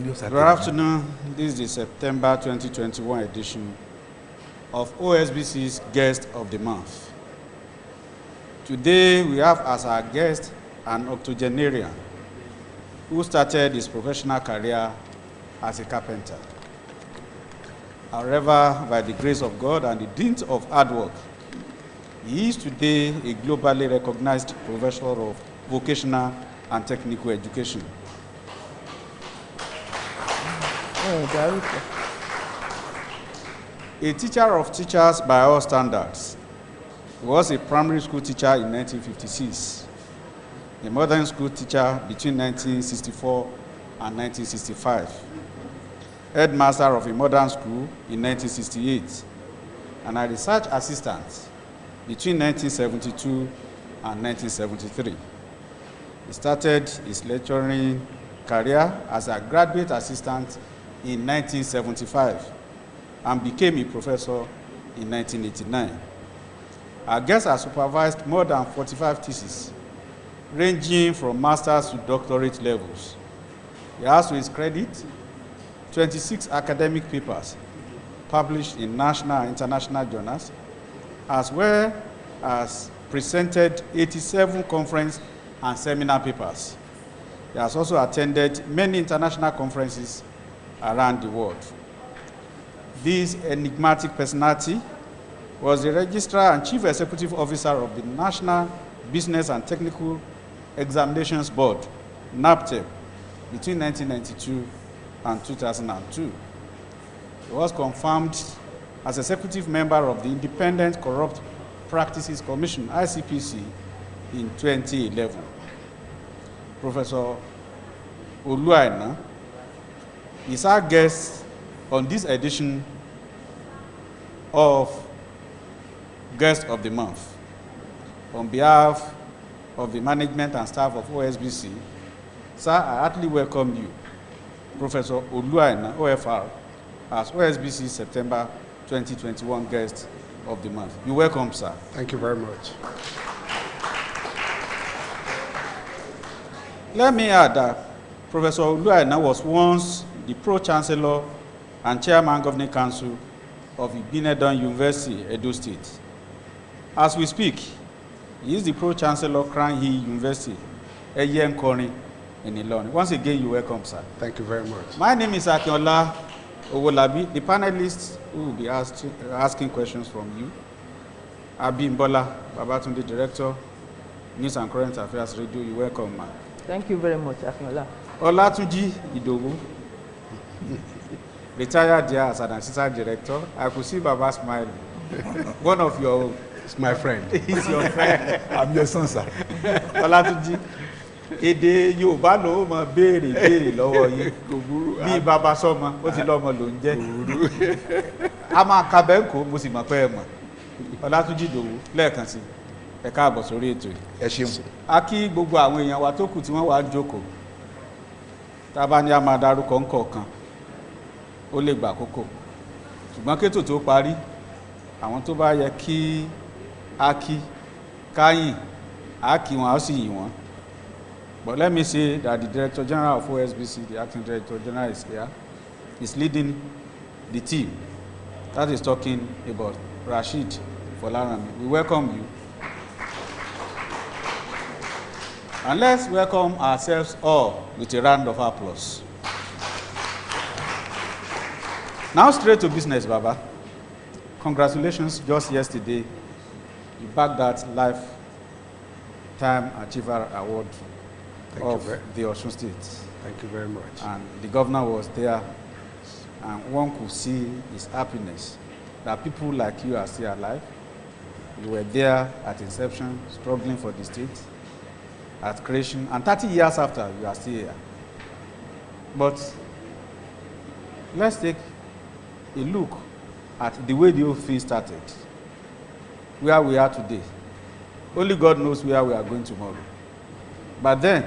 Good afternoon. This is the September 2021 edition of OSBC's Guest of the Month. Today, we have as our guest an octogenarian who started his professional career as a carpenter. However, by the grace of God and the dint of hard work, he is today a globally recognized professor of vocational and technical education. A teacher of teachers by all standards. He was a primary school teacher in 1956, a modern school teacher between 1964 and 1965, headmaster of a modern school in 1968, and a research assistant between 1972 and 1973. He started his lecturing career as a graduate assistant in 1975 and became a professor in 1989. Our guest has supervised more than 45 theses, ranging from master's to doctorate levels. He has to his credit 26 academic papers published in national and international journals, as well as presented 87 conference and seminar papers. He has also attended many international conferences around the world. This enigmatic personality was the Registrar and Chief Executive Officer of the National Business and Technical Examinations Board, NABTEB, between 1992 and 2002. He was confirmed as executive member of the Independent Corrupt Practices Commission, ICPC, in 2011. Professor Olu Aina is our guest on this edition of Guest of the Month. On behalf of the management and staff of OSBC, sir, I heartily welcome you, Professor Olu Aina, OFR, as OSBC September 2021 Guest of the Month. You're welcome, sir. Thank you very much. Let me add that Professor Olu Aina was once the Pro-Chancellor and Chairman Governing Council of Ibadan University, Edo State. As we speak, he is the Pro-Chancellor Crown Hill University, Eye Nkoni, in Ilorin. Once again, you're welcome, sir. Thank you very much. My name is Akinola Owolabi. The panelists who will be asking questions from you, Abimbola Babatunde, Director, News and Current Affairs Radio. You're welcome, ma'am. Thank you very much, Akinola. Olatunji Idowu, retired there as an assistant director. I could see Baba smiling. One of your... It's my friend. He's your friend. I'm your son, sir. Olatunji, èdè Yorùbá ló mọ béèrè lọ́wọ́ yín. Bí bàbá sọ́mọ, ó ti lọ́mọ ló ń jẹ́. A máa ka bẹ́ńkò, mo sì mọ̀ pé ẹ mọ̀. Olatunji Idowu, lẹ́ẹ̀kan sí, ẹ káàbọ̀ sórí ètò yìí. Ẹ ṣeun. A kí gbogbo àwọn èèyàn wa tó kù tí wọ́n wá ń jókòó. Tá a bá ní a máa dárúkọ ńkọ̀ọ̀kan, ó lè gbà àkókò. Ṣùgbọ́n kétò tó parí, àwọn tó bá yẹ kí a kí káyìn, a kí wọn, a sì yìn wọn. But let me say that the Director General of OSBC, the Acting Director General is here, is leading the team. That is talking about Rashid Folarami. We welcome you. And let's welcome ourselves all with a round of applause. Now straight to business, Baba. Congratulations, just yesterday, you bagged that Lifetime Achiever Award of the Osun State. Thank you very much. And the governor was there, and one could see his happiness that people like you are still alive. You were there at inception, struggling for the state, at creation, and 30 years after, you are still here. But let's take a look at the way the whole thing started, where we are today. Only God knows where we are going tomorrow. But then,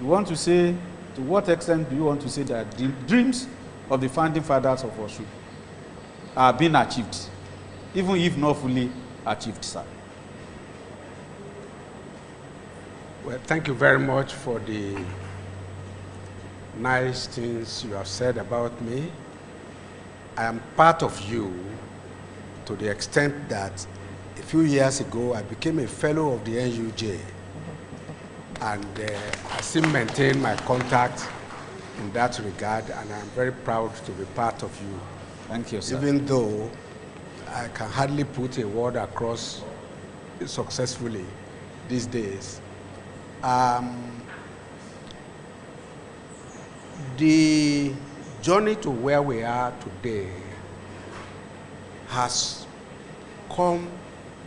you want to say, to what extent do you want to say that the dreams of the founding fathers of Osun are being achieved, even if not fully achieved, sir? Well, thank you very much for the nice things you have said about me. I am part of you to the extent that a few years ago I became a fellow of the NUJ, and I still maintain my contact in that regard, and I'm very proud to be part of you. Thank you, sir. Even though I can hardly put a word across successfully these days. The journey to where we are today has come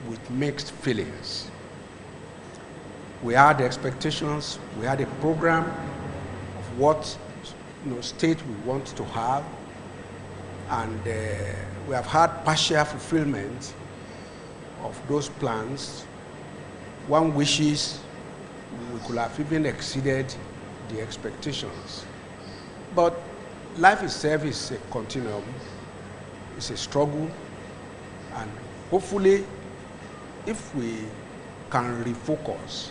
with mixed feelings. We had expectations, we had a program of what state we want to have, and we have had partial fulfillment of those plans. One wishes we could have even exceeded the expectations. But life itself is a continuum, it's a struggle, and hopefully if we can refocus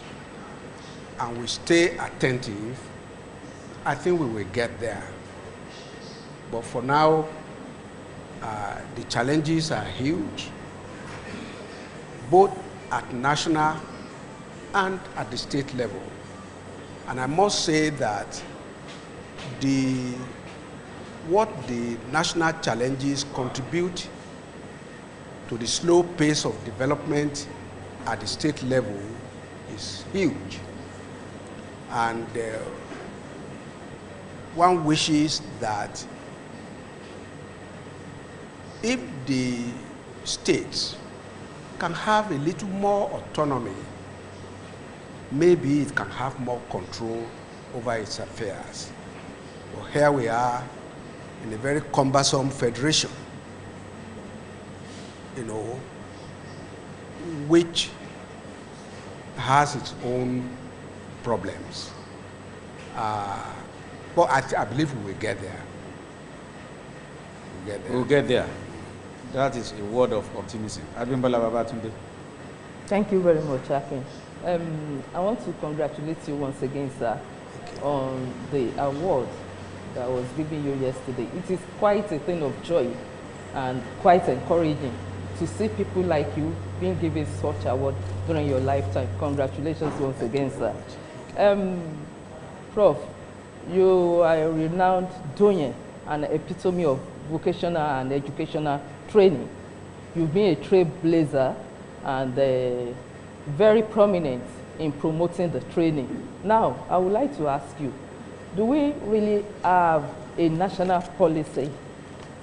and we stay attentive, I think we will get there. But for now, the challenges are huge, both at national and at the state level. And I must say that what the national challenges contribute to the slow pace of development at the state level is huge. And one wishes that if the states can have a little more autonomy, maybe it can have more control over its affairs. But here we are in a very cumbersome federation, which has its own problems. But I believe we will get there. We'll get there. That is a word of optimism. Abimbola Babatunde. Thank you very much, Akin. I want to congratulate you once again, sir, on the award that was given you yesterday. It is quite a thing of joy and quite encouraging to see people like you being given such award during your lifetime. Congratulations once again, sir. Prof, you are a renowned doyen and epitome of vocational and educational training. You've been a trailblazer and very prominent in promoting the training. Now, I would like to ask you, do we really have a national policy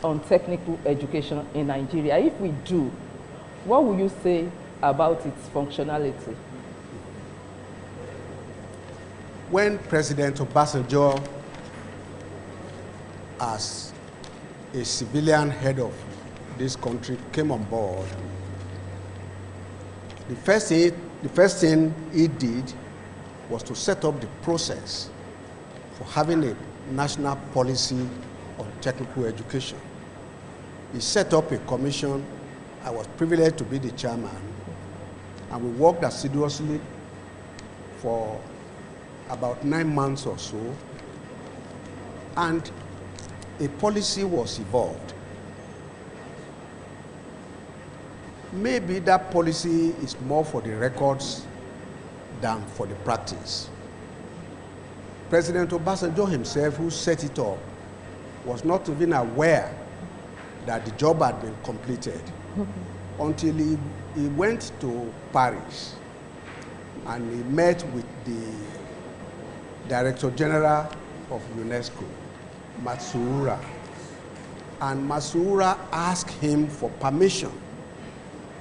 on technical education in Nigeria? If we do, what would you say about its functionality? When President Obasanjo, as a civilian head of this country, came on board, the first thing he did was to set up the process for having a national policy on technical education. He set up a commission. I was privileged to be the chairman, and we worked assiduously for about 9 months or so, and a policy was evolved. Maybe that policy is more for the records than for the practice. President Obasanjo himself, who set it up, was not even aware that the job had been completed until he went to Paris and he met with the Director General of UNESCO, Matsuura. And Matsuura asked him for permission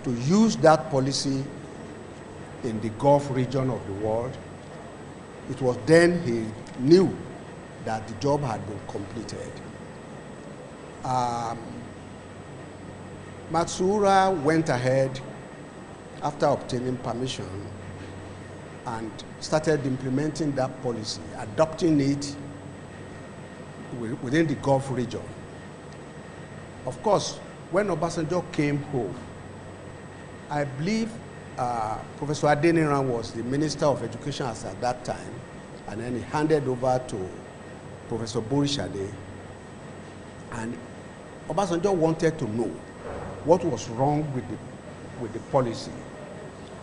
to use that policy in the Gulf region of the world. It was then he knew that the job had been completed. Matsuura went ahead after obtaining permission and started implementing that policy, adopting it within the Gulf region. Of course, when Obasanjo came home, I believe Professor Adeniran was the Minister of Education at that time, and then he handed over to Professor Borishade, and Obasanjo wanted to know what was wrong with the policy.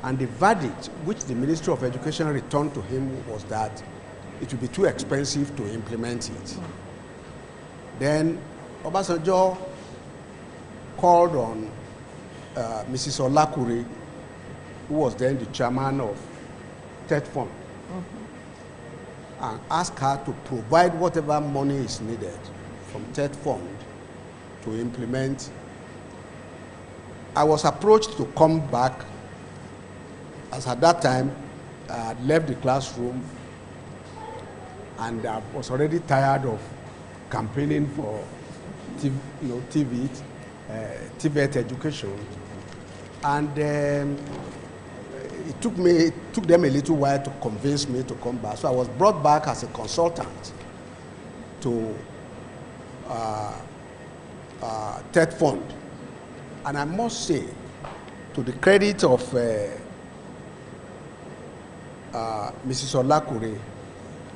And the verdict which the Ministry of Education returned to him was that it would be too expensive to implement it. Then Obasanjo called on Mrs. Olakure, who was then the chairman of TED Fund, and asked her to provide whatever money is needed from TED Fund to implement. I was approached to come back, as at that time I had left the classroom and I was already tired of campaigning for TVET education. And it took them a little while to convince me to come back. So I was brought back as a consultant to TED Fund. And I must say, to the credit of Mrs. Olakure,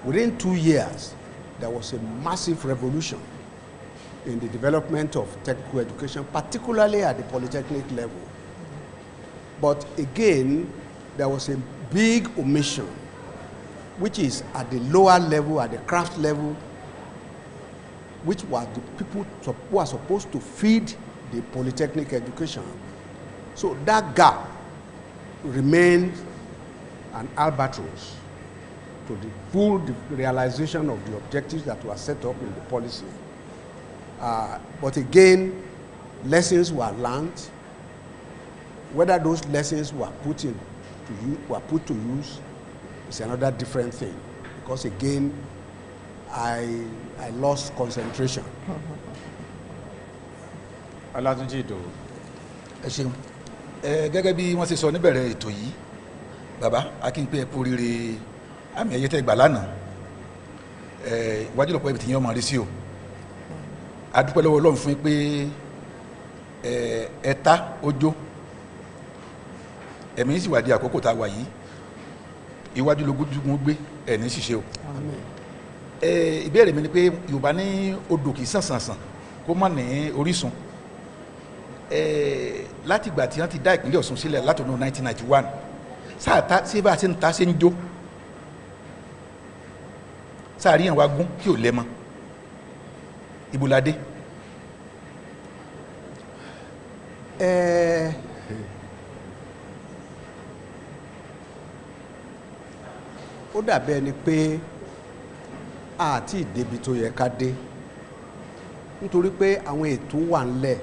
within 2 years, there was a massive revolution in the development of technical education, particularly at the polytechnic level. But again, there was a big omission, which is at the lower level, at the craft level, which were the people who are supposed to feed the polytechnic education. So that gap remained an albatross to the full realization of the objectives that were set up in the policy. But again, lessons were learned. Whether those lessons were put to use is another different thing, because again, I lost concentration. Ọlátúnjí Ìdòwú. Ẹ ṣeun. Gẹ́gẹ́ bí wọ́n ṣe sọ níbẹ̀rẹ̀ ètò yìí, bàbá Akínpé kú oríire àmì ẹ̀yẹ tẹ́ gbà lánàá. Iwájú lọ́pọ̀ ibi tí yẹn ọmọ rí sí o. A dúpẹ́ lọ́wọ́ Ọlọ́run fún pé ẹ̀ta ojó. Ẹ̀mí sì wà di àkókò tá a wà yìí. Iwájú lógún gbé ẹ̀ní ṣiṣẹ́ o. Ìbéèrè mi ni pé Yorùbá ní odò kìí sàn sàn sàn kó má ní orísun. Láti ìgbà tí wọ́n ti dá ìpínlẹ̀ Ọ̀ṣun sílẹ̀ látọ̀nù 1991 sáà sí bá a ti ń ta ṣe ń jó sáà ríyàn wá gún kí ò lẹ́mọ ibùládé. Ó dàbí ẹni pé àti ìdébi tó yẹ ká dé, nítorí pé àwọn ètò wà ńlẹ̀.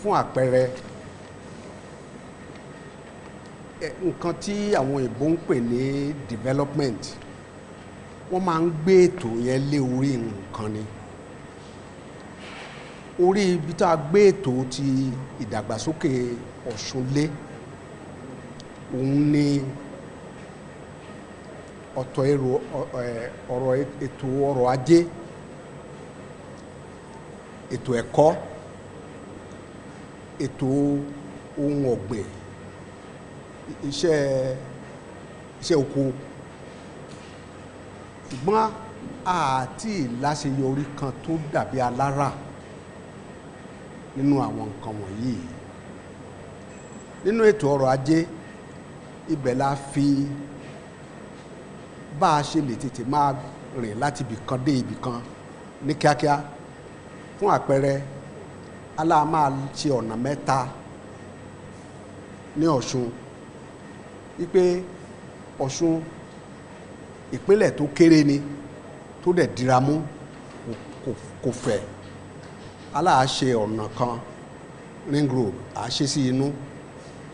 Fún àpẹẹrẹ, nǹkan tí àwọn òyìnbó ń pè ní development, wọ́n máa ń gbé ètò yẹn lé orí nǹkan ni. Orí ibi tá a gbé ètò ti ìdàgbàsókè Ọ̀ṣun lé, òun ni ọ̀tọ̀ ètò ọrọ̀ ajé, ètò ẹ̀kọ́, ètò ohun ọ̀gbìn, iṣẹ́ oko. Ṣùgbọ́n àti ìláṣeyọrí kan tó dàbí alára nínú àwọn nǹkan wọ̀nyí. Nínú ètò ọrọ̀ ajé, ibẹ̀ la fi bá a ṣe lè tètè máa rìn láti ibì kan dé ibì kan ní kíákíá. Fún àpẹẹrẹ, aláà máa ṣe ọ̀nà mẹ́ta ní Ọ̀ṣun, wípé Ọ̀ṣun ìpínlẹ̀ tó kéré ni, tó dẹ̀ diramú, kò fẹ̀. Aláà ṣe ọ̀nà kan ring road, à ṣe sí inú,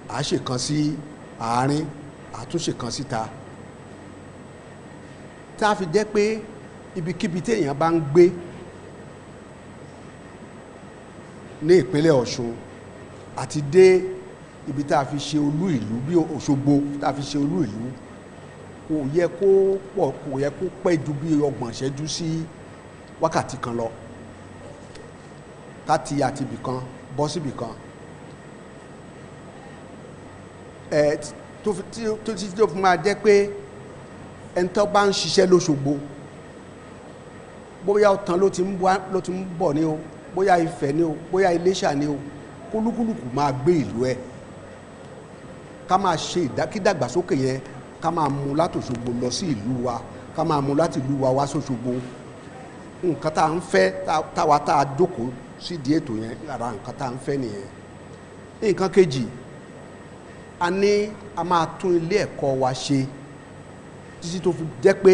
à ṣe kan sí àárín, à tún ṣe kan síta. Tá a fi jẹ́ pé ibikíbi tí èèyàn bá ń gbé ní ìpínlẹ̀ Ọ̀ṣun àti dé ibi tá a fi ṣe olú ìlú bí Òṣogbo tá a fi ṣe olú ìlú, kò yẹ kó pẹ́ ju bí 30 ìṣẹ́jú sí wákàtí kan lọ, láti àti ibì kan bọ́ síbì kan. Tó fi máa jẹ́ pé ẹni tó bá ń ṣiṣẹ́ l'Óṣogbo bóyá Ọ̀tàn ló ti ń bọ̀ ní o bóyá Ifẹ̀ ní o bóyá Iléṣà ní o kúlúkúlùkù máa gbé ìlú ẹ̀ ká máa ṣe ìdákídàgbàsókè yẹn ká máa mú láti Òṣogbo lọ sí ìlú wa ká máa mú láti ìlú wa wá s'Òṣogbo nǹkan tá à ń fẹ́ táwa tá a jókòó sídìí ètò yẹn lára nǹkan tá à ń fẹ́ nìyẹn. nǹkan kejì a ní a máa tún ilé ẹ̀kọ́ wa ṣe títí tó fi jẹ́ pé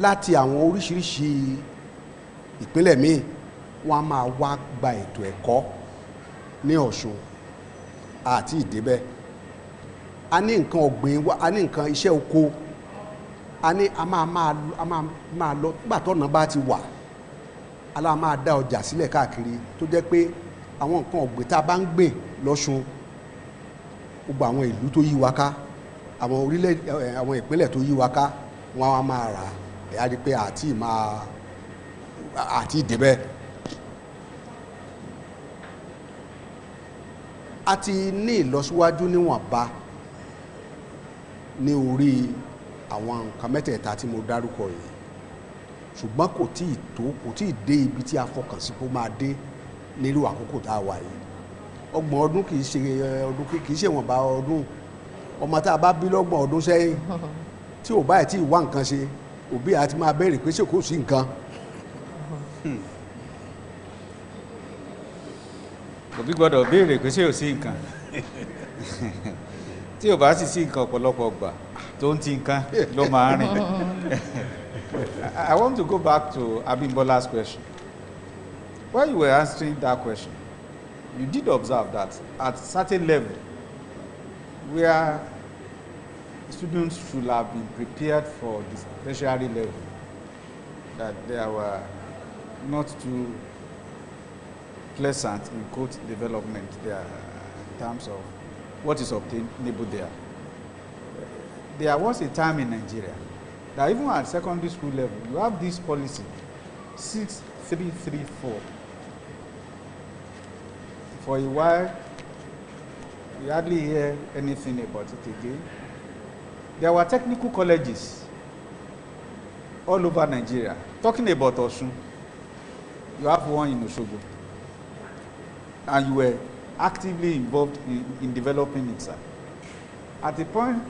láti àwọn oríṣiríṣi ìpínlẹ̀ míì wọ́n á máa wá gba ètò ẹ̀kọ́ ní Ọ̀ṣun àti ìdébẹ̀. a ní nǹkan ọ̀gbìn wa a ní nǹkan iṣẹ́ oko a ní a máa lọ nígbà tọ́nà bá ti wà a máa dá ọjà sílẹ̀ káàkiri tó jẹ́ pé àwọn nǹkan ọ̀gbìn tá a bá ń gbìn lọ́ṣun gbogbo àwọn ìlú tó yí wa ká àwọn ìpínlẹ̀ tó yí wa ká wọ́n á máa rà ẹ̀yà rí pé àti ìdébẹ̀. a ti ní ìlọsíwájú níwọ̀nba ní orí àwọn nǹkan mẹ́tẹ̀ẹ̀ta tí mo dárúkọ yìí ṣùgbọ́n kò tí ì dé ibi tí a fọkàn sí kó máa dé nílùú àkókò tá a wà yìí. 30 ọdún kì í ṣe wọ̀nba ọdún ọmọ tá a bá bí 30 ọdún sẹ́yìn tí ò báyìí tí ì wá nǹkan ṣe òbí àti máa béèrè pé ṣé kò sí nǹkan. òbí gbọ́dọ̀ béèrè pé ṣé ò sí nǹkan tí ò bá sì sí nǹkan ọ̀pọ̀lọpọ̀ gbà tó ń ti nǹkan ló máa ń rìn. I want to go back to Abimbola's question. While you were answering that question, you did observe that at certain level where students should have been prepared for the tertiary level, that there were not too pleasant in quote development there in terms of what is obtainable there. There was a time in Nigeria that even at secondary school level, you have this policy 6334. For a while, you hardly hear anything about it again. There were technical colleges all over Nigeria. Talking about Osun, you have one in Osogbo, and you were actively involved in developing it, sir. At a point,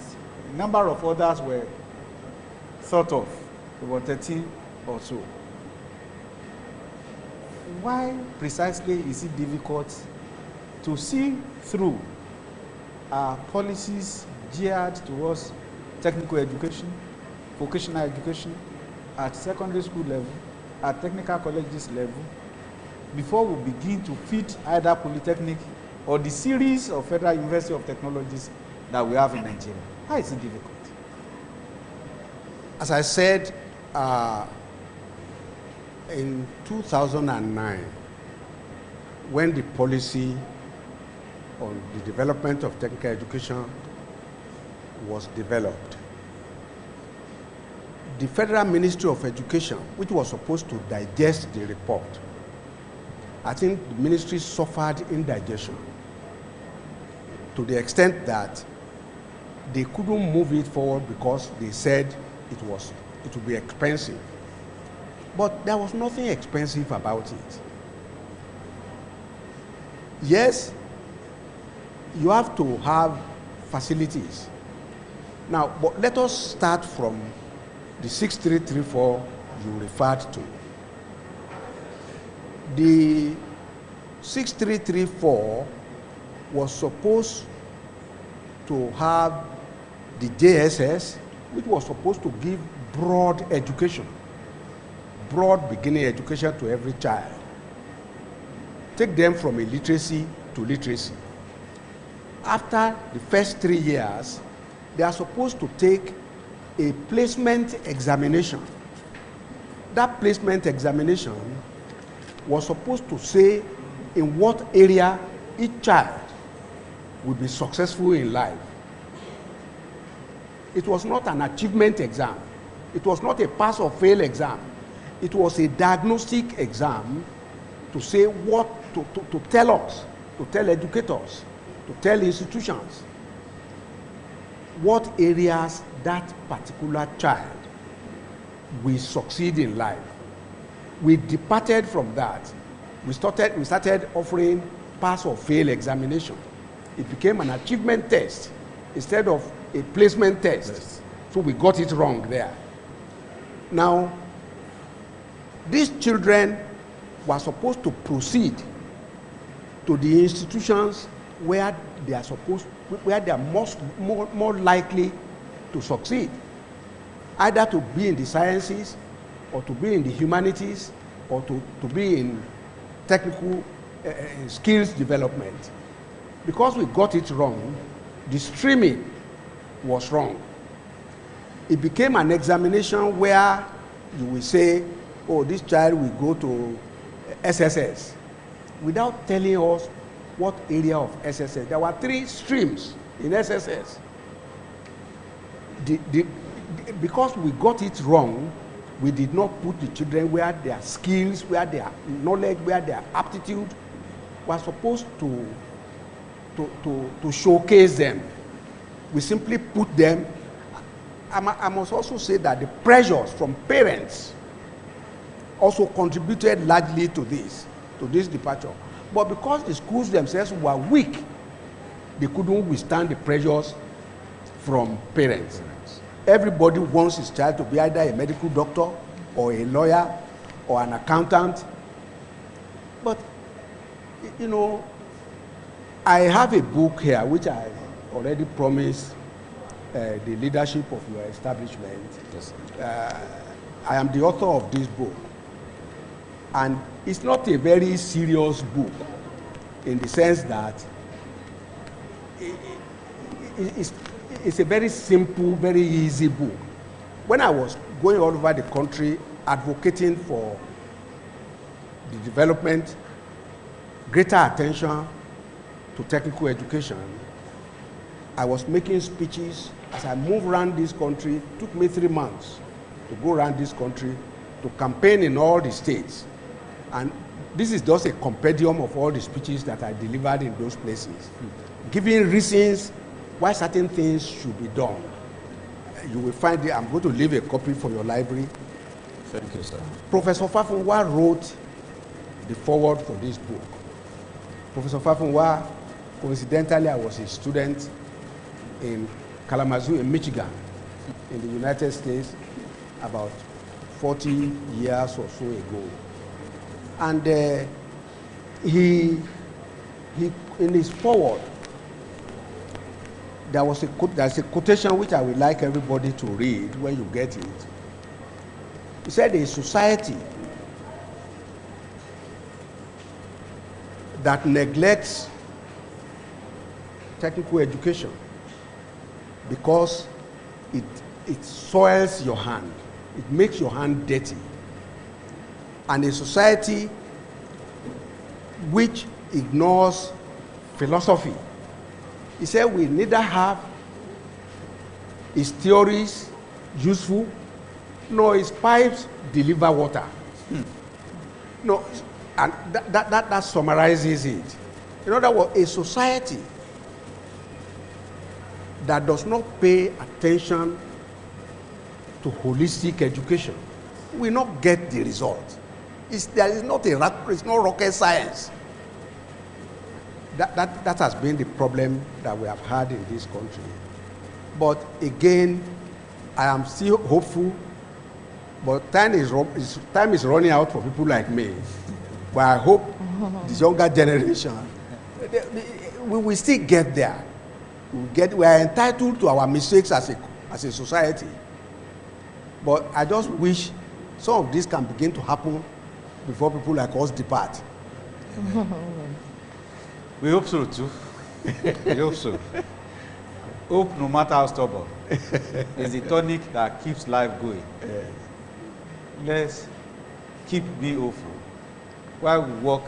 a number of others were thought of, about 13 or so. Why precisely is it difficult to see through policies geared towards technical education, vocational education, at secondary school level, at technical colleges level, before we begin to feed either polytechnic or the series of Federal University of Technologies that we have in Nigeria? How is it difficult? As I said, in 2009, when the policy on the development of technical education was developed, the Federal Ministry of Education, which was supposed to digest the report, I think the ministry suffered indigestion to the extent that they couldn't move it forward because they said it would be expensive. But there was nothing expensive about it. Yes, you have to have facilities. Now, but let us start from the 6334 you referred to. The 6334 was supposed to have the JSS, which was supposed to give broad education, broad beginning education to every child. Take them from illiteracy to literacy. After the first 3 years, they are supposed to take a placement examination. That placement examination was supposed to say in what area each child would be successful in life. It was not an achievement exam. It was not a pass or fail exam. It was a diagnostic exam to say what, to tell us, to tell educators, to tell institutions what areas that particular child will succeed in life. we departed from that. We started offering pass or fail examination. It became an achievement test instead of a placement test. Yes. So we got it wrong there. Now, these children were supposed to proceed to the institutions where they are more likely to succeed, either to be in the sciences or to be in the humanities or to be in technical skills development. Because we got it wrong, the streaming was wrong. It became an examination where you will say, oh, this child will go to SSS, without telling us what area of SSS. There were 3 streams in SSS. Because we got it wrong, we did not put the children where their skills, where their knowledge, where their aptitude were supposed to showcase them. We simply put them. I must also say that the pressures from parents also contributed largely to this departure. But because the schools themselves were weak, they couldn't withstand the pressures from parents. Everybody wants his child to be either a medical doctor or a lawyer or an accountant. But, you know, I have a book here which I already promised the leadership of your establishment. Yes, I am the author of this book. And it's not a very serious book in the sense that it's a very simple, very easy book. When I was going all over the country advocating for the development, greater attention to technical education, I was making speeches as I moved around this country. It took me 3 months to go around this country to campaign in all the states. And this is just a compendium of all the speeches that I delivered in those places, giving reasons why certain things should be done. You will find it. I'm going to leave a copy for your library. Thank you, sir. Professor Fafunwa wrote the foreword for this book. Professor Fafunwa, coincidentally, I was a student in Kalamazoo, in Michigan, in the United States, about 40 years or so ago. And he in his foreword, there's a quotation which I would like everybody to read when you get it. He said, a society that neglects technical education because it soils your hand, it makes your hand dirty. And a society which ignores philosophy. He said we neither have his theories useful, nor his pipes deliver water. No, and that summarizes it. In other words, a society that does not pay attention to holistic education will not get the result. It's not rocket science. That has been the problem that we have had in this country. But again, I am still hopeful, but time is running out for people like me. But I hope this younger generation, we will still get there. We are entitled to our mistakes as a society. But I just wish some of this can begin to happen before people like us depart. We hope so too. We hope so. Hope, no matter how stubborn, is the tonic that keeps life going. Yes. Let's keep being hopeful while we work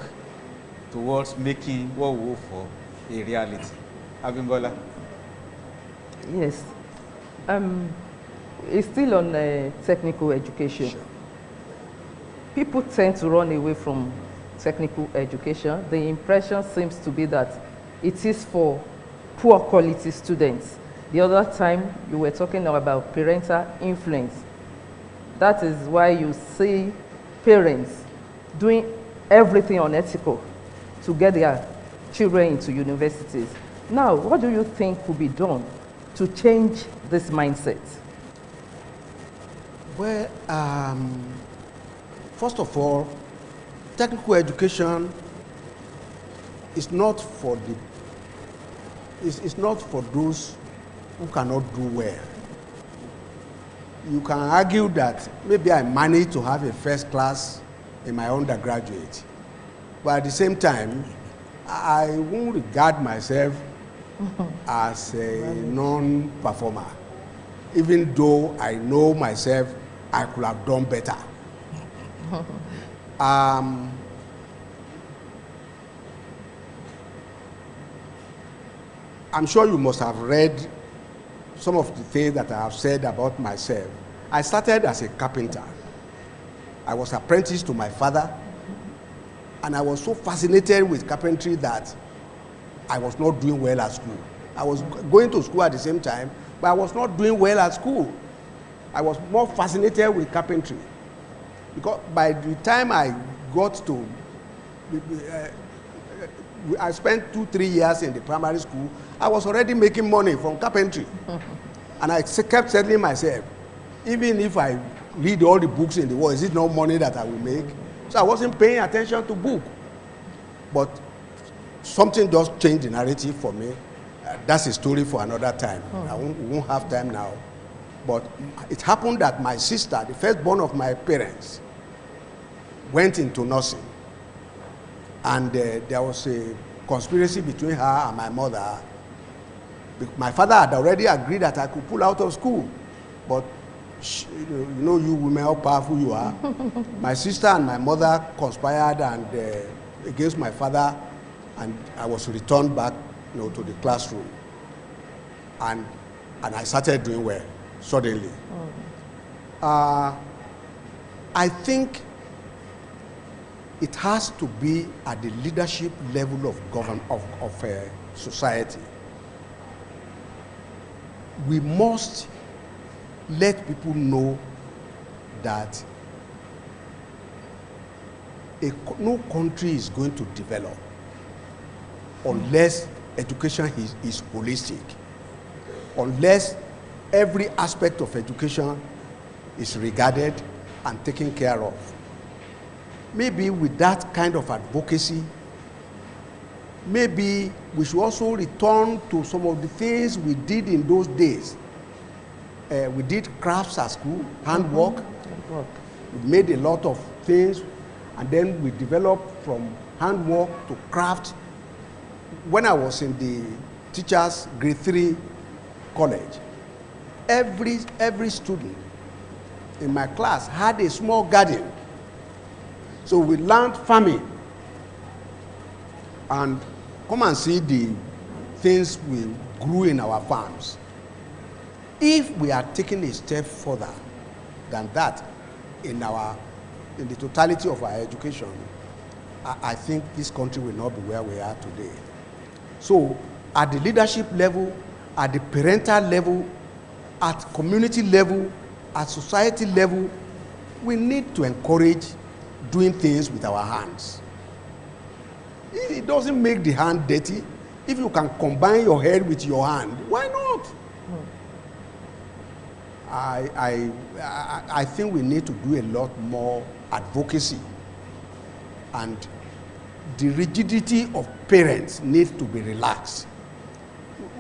towards making what we hope for a reality. Abimbola. Yes. It's still on technical education. Sure. People tend to run away from technical education. The impression seems to be that it is for poor quality students. The other time you were talking about parental influence. That is why you see parents doing everything unethical to get their children into universities. Now, what do you think could be done to change this mindset? Well, first of all, technical education is not for those who cannot do well. You can argue that maybe I managed to have a first class in my undergraduate, but at the same time, I won't regard myself as a non-performer, even though I know myself I could have done better. I'm sure you must have read some of the things that I have said about myself. I started as a carpenter. I was apprenticed to my father, and I was so fascinated with carpentry that I was not doing well at school. I was going to school at the same time, but I was not doing well at school. I was more fascinated with carpentry, because by the time I got to, I spent 2-3 years in the primary school, I was already making money from carpentry. And I kept telling myself, even if I read all the books in the world, is it not money that I will make? So I wasn't paying attention to book. But something just changed the narrative for me. That's a story for another time. We won't have time now. But it happened that my sister, the firstborn of my parents, went into nursing. And there was a conspiracy between her and my mother. My father had already agreed that I could pull out of school. But you know you women, how powerful you are. My sister and my mother conspired against my father, and I was returned back to the classroom. And I started doing well, suddenly. I think it has to be at the leadership level of society. We must let people know that no country is going to develop unless education is holistic, unless every aspect of education is regarded and taken care of. Maybe with that kind of advocacy, maybe we should also return to some of the things we did in those days. We did crafts at school, handwork. We made a lot of things, and then we developed from handwork to craft. When I was in the teachers grade 3 college, every student in my class had a small garden. So we learned farming. And come and see the things we grew in our farms. If we are taking a step further than that in the totality of our education, I think this country will not be where we are today. So at the leadership level, at the parental level, at community level, at society level, we need to encourage doing things with our hands. It doesn't make the hand dirty. If you can combine your head with your hand, why not? I think we need to do a lot more advocacy, and the rigidity of parents needs to be relaxed.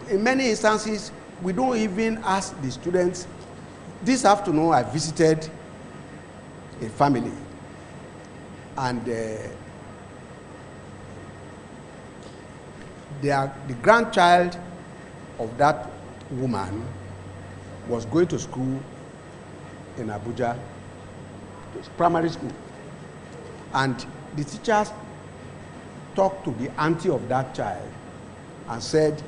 In many instances, we don't even ask the students. This afternoon, I visited a family, and the grandchild of that woman was going to school in Abuja, primary school. And the teachers talked to the auntie of that child and said,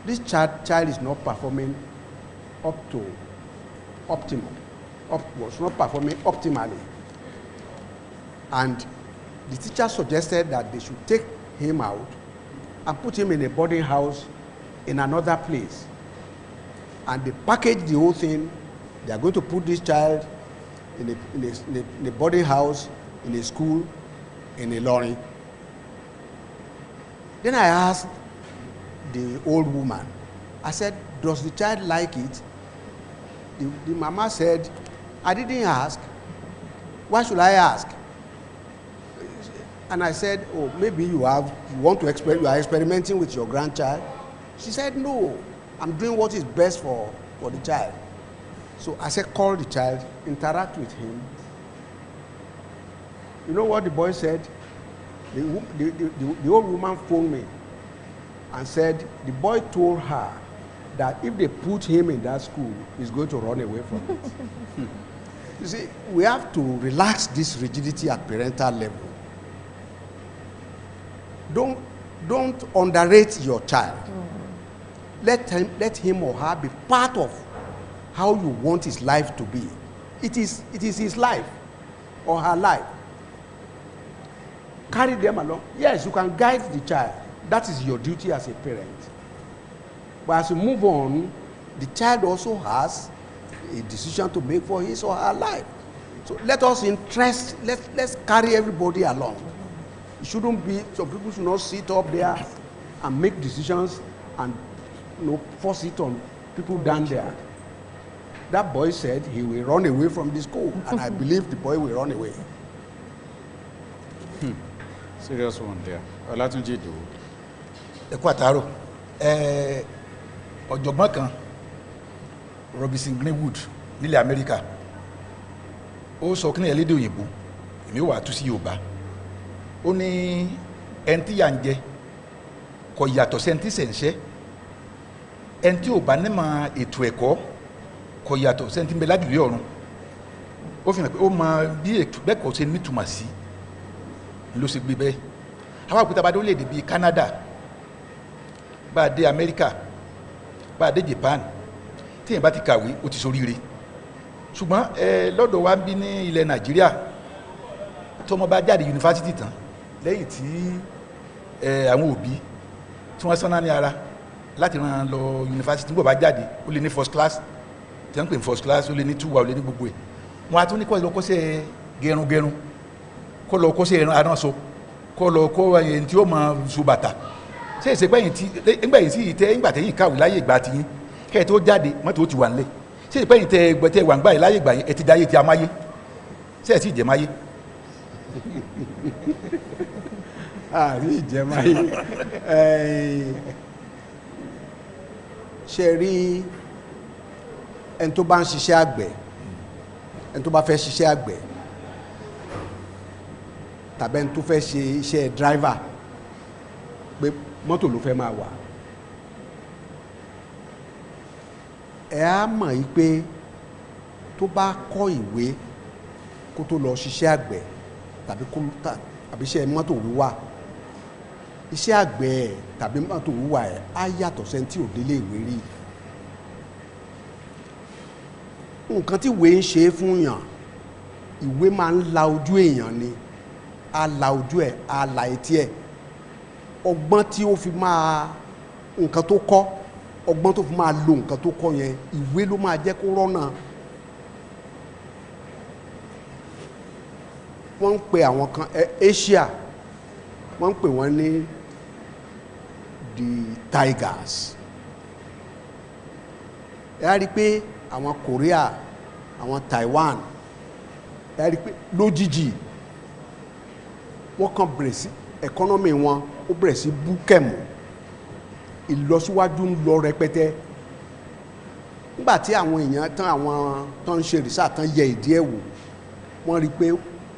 this child is not performing up to optimum, was not performing optimally. And the teacher suggested that they should take him out and put him in a boarding house in another place. And they packaged the whole thing. They are going to put this child in a boarding house in a school in Ilorin. Then I asked the old woman, I said, does the child like it? The mama said, I didn't ask. Why should I ask? And I said, oh, maybe you are experimenting with your grandchild. She said, no, I'm doing what is best for the child. So I said, call the child, interact with him. You know what the boy said? The old woman phoned me and said the boy told her that if they put him in that school, he's going to run away from it. You see, we have to relax this rigidity at parental level. Don't underrate your child. Let him or her be part of how you want his life to be. It is his life or her life. Carry them along. Yes, you can guide the child. That is your duty as a parent. But as you move on, the child also has a decision to make for his or her life. So let's carry everybody along. It shouldn't be, some people should not sit up there and make decisions and force it on people down there. That boy said he will run away from the school, and I believe the boy will run away. Serious one there. Olatunji do. Ẹ kú àtàárọ̀. Ọ̀jọ̀gbọ́n kan Robinson Greenwood nílẹ̀ Amẹ́ríkà ó sọ kí ní ẹlẹ́dẹ̀ òyìnbó èmi wà tú sí Yorùbá ó ní ẹni tí yà ń jẹ kò yàtọ̀ sẹ́ni tí sẹ̀ǹṣẹ́ ẹni tí ò bá nímọ̀ ètò ẹ̀kọ́ kò yàtọ̀ sẹ́ni tí ń bẹ lájùlé ọ̀run ó fi hàn pé ó mọ bí ètò bẹ́ẹ̀kọ́ ṣe nítumọ̀ sí ló ṣe gbé bẹ́ẹ̀ àwọn àpótá bá dé orílẹ̀-èdè bíi Canada bá a dé Amẹ́ríkà bá a dé Japan tí èèyàn bá ti kàwé ó ti ṣoríire ṣùgbọ́n lọ́dọ̀ wa ń bí ní ilẹ̀ Nàìjíríà tọ́mọ bá jáde yunifásitì tán lẹ́yìn tí àwọn òbí tí wọ́n sánná ní ara láti rán lọ yunifásitì nígbà bá jáde ó lè ní first class tí wọ́n ń pè ní first class ó lè ní 2 ó lè ní gbogbo ẹ̀ wọ́n á tún ní kó lọ kọ́ṣẹ́ gẹrungẹrun kó lọ kọ́ṣẹ́ aránṣọ kó lọ kọ́ ẹni tí ó máa so bàtà ṣé ìṣe pẹ́yìn tí nígbà yìí sí ìtẹ́ nígbà tẹ́yìn kàwé láyé ìgbà tiyín kẹ́ ẹ̀ tó jáde mọ́tò ó ti wà nílẹ̀ ṣé ìpẹ́yìn tẹ́ wà ń gbà yìí láyé ìgbà yẹn ẹ ti dáyé ti amáyé ṣé ẹ̀ sì jẹ́ máyé. àrí ìjẹmáyé ṣe rí ẹni tó bá ń ṣiṣẹ́ àgbẹ̀ ẹni tó bá fẹ́ ṣiṣẹ́ àgbẹ̀ tàbí ẹni tó fẹ́ ṣe iṣẹ́ driver pé mọ́tò ló fẹ́ máa wà ẹ á mọ̀ yí pé tó bá kọ́ ìwé kó tó lọ ṣiṣẹ́ àgbẹ̀ tàbí iṣẹ́ mọ́tò wíwà iṣẹ́ àgbẹ̀ tàbí mọ́tò wíwà ẹ̀ á yàtọ̀ sẹ́ni tí ò délé ìwé rí nǹkan tí ìwé ń ṣe fún yàn ìwé máa ń la ojú èèyàn ni á la ojú ẹ̀ á la etí ẹ̀ ọgbọ́n tí ó fi máa nǹkan tó kọ́ ọgbọ́n tó fi máa lo nǹkan tó kọ́ yẹn ìwé ló máa jẹ́ kó rọ́nà. wọ́n ń pe àwọn kan Asia wọ́n ń pè wọ́n ní the tigers ẹ á rí i pé àwọn Korea àwọn Taiwan ẹ á rí i pé lójijì wọ́n kàn bẹ̀rẹ̀ sí economy wọn ó bẹ̀rẹ̀ sí bú kẹ̀mù ìlọsíwájú ń lọ rẹpẹtẹ nígbà tí àwọn èèyàn tán àwọn tó ń ṣe research tán yẹ ìdí ẹ̀ wò wọ́n rí i pé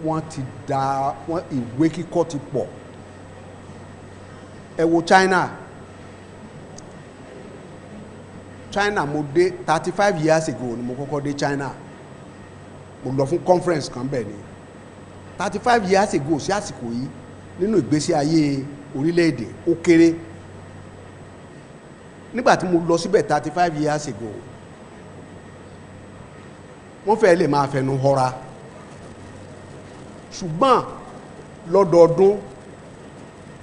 wọ́n ti da ìwé kíkọ́ ti pọ̀ ẹ wo China mo dé 35 years ago ni mo kọ́kọ́ dé China mo lọ fún conference kan bẹ́ẹ̀ ni 35 years ago sí àsìkò yìí nínú ìgbésí ayé orílẹ̀-èdè ó kéré nígbà tí mo lọ síbẹ̀ 35 years ago wọ́n fẹ́ lè máa fẹnu họra ṣùgbọ́n lọ́dọọdún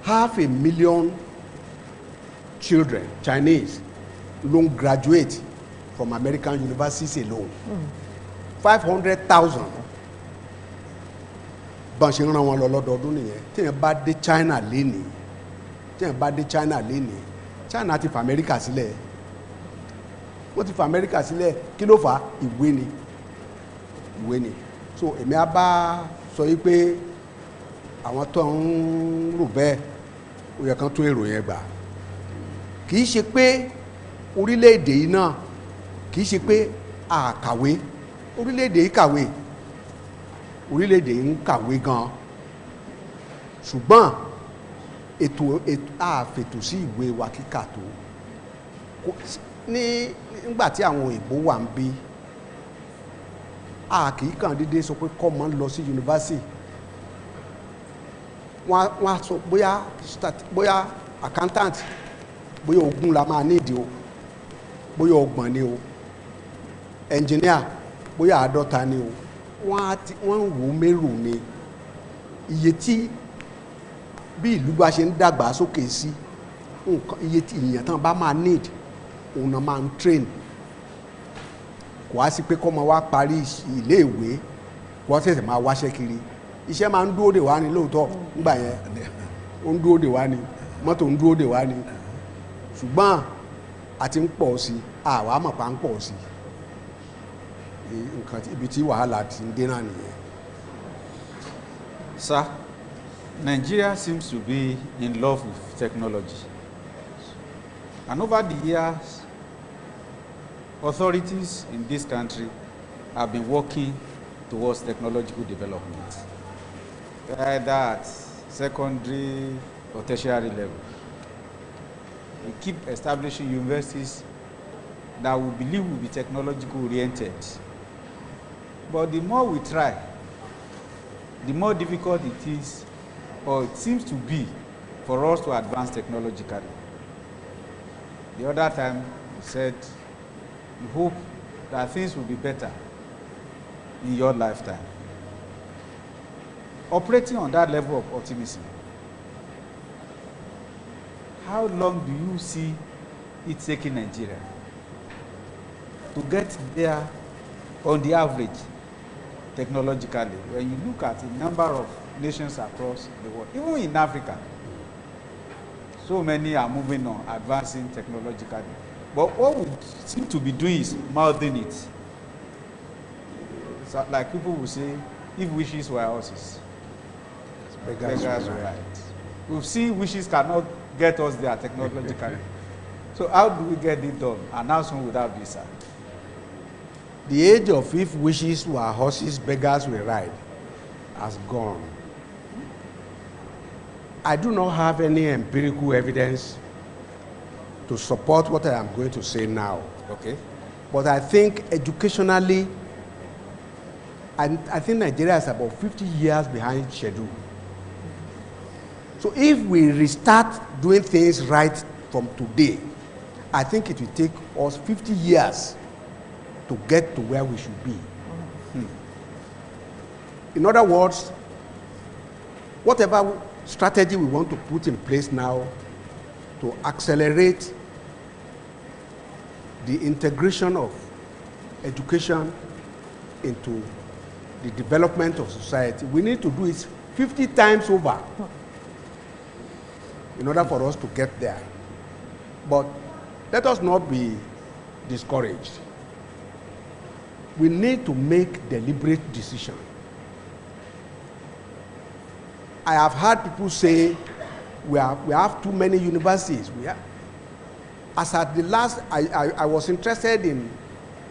500,000 children Chinese ló ń graduate from American universities alone 500,000 bọ́n ṣe ń rán wọn lọ lọ́dọọdún nìyẹn téèyàn bá dé China lénìí China ti fa Amẹ́ríkà sílẹ̀ wọ́n ti fa Amẹ́ríkà sílẹ̀ kí ló fà á ìwé ni so èmi á bá sọ yìí pé àwọn tó ń rò bẹ́ẹ̀ ó yẹ kán tún èrò yẹn gbà kì í ṣe pé orílẹ̀-èdè yìí náà kì í ṣe pé àkàwé orílẹ̀-èdè yìí kàwé orílẹ̀-èdè yìí ń kàwé gan ṣùgbọ́n ètò àfètò sí ìwé wa kíkà tó nígbà tí àwọn òyìnbó wà ń bí a kì í kàn déédéé sọ pé kọ́mọ lọ sí yunifásitì wọ́n á sọ bóyá accountant bóyá ogún la máa nídìí o bóyá ọgbọ̀n ni o engineer bóyá 50 ni o wọ́n ń wò mérò ni iye tí bí ìlú bá ṣe ń dàgbà sókè sí iye tí ìyẹn tán bá máa need òun náà máa ń train kò wá sí pé kọ́ máa wá parí iléèwé kò wá ṣẹ̀ṣẹ̀ máa wáṣẹ́ kiri iṣẹ́ máa ń dúró dè wá ní lóòótọ́ nígbà yẹn ó ń dúró dè wá ní mọ́tò ń dúró dè wá ní ṣùgbọ́n àti ń pọ̀ sí àwa mọ̀ pa ń pọ̀ sí nǹkan ibi tí wàhálà ti ń dé náà nìyẹn. Sir, Nigeria seems to be in love with technology. And over the years, authorities in this country have been working towards technological development, either at secondary or tertiary level. We keep establishing universities that we believe will be technological oriented. But the more we try, the more difficult it is, or it seems to be, for us to advance technologically. The other time, we said, we hope that things will be better in your lifetime. Operating on that level of optimism, how long do you see it taking Nigeria to get there on the average technologically? When you look at the number of nations across the world, even in Africa, so many are moving on, advancing technologically. But what we seem to be doing is mouthing it. So, like people will say, if wishes were horses, beggars were right. We've seen wishes cannot get us there technologically. So how do we get it done? And how soon would that be, sir? The age of if wishes were horses, beggars will ride has gone. I do not have any empirical evidence to support what I am going to say now. Okay. But I think educationally, I think Nigeria is about 50 years behind schedule. So if we restart doing things right from today, I think it will take us 50 years to get to where we should be. In other words, whatever strategy we want to put in place now to accelerate the integration of education into the development of society, we need to do it 50 times over in order for us to get there. But let us not be discouraged. We need to make deliberate decisions. I have heard people say we have too many universities. As at the last, I was interested in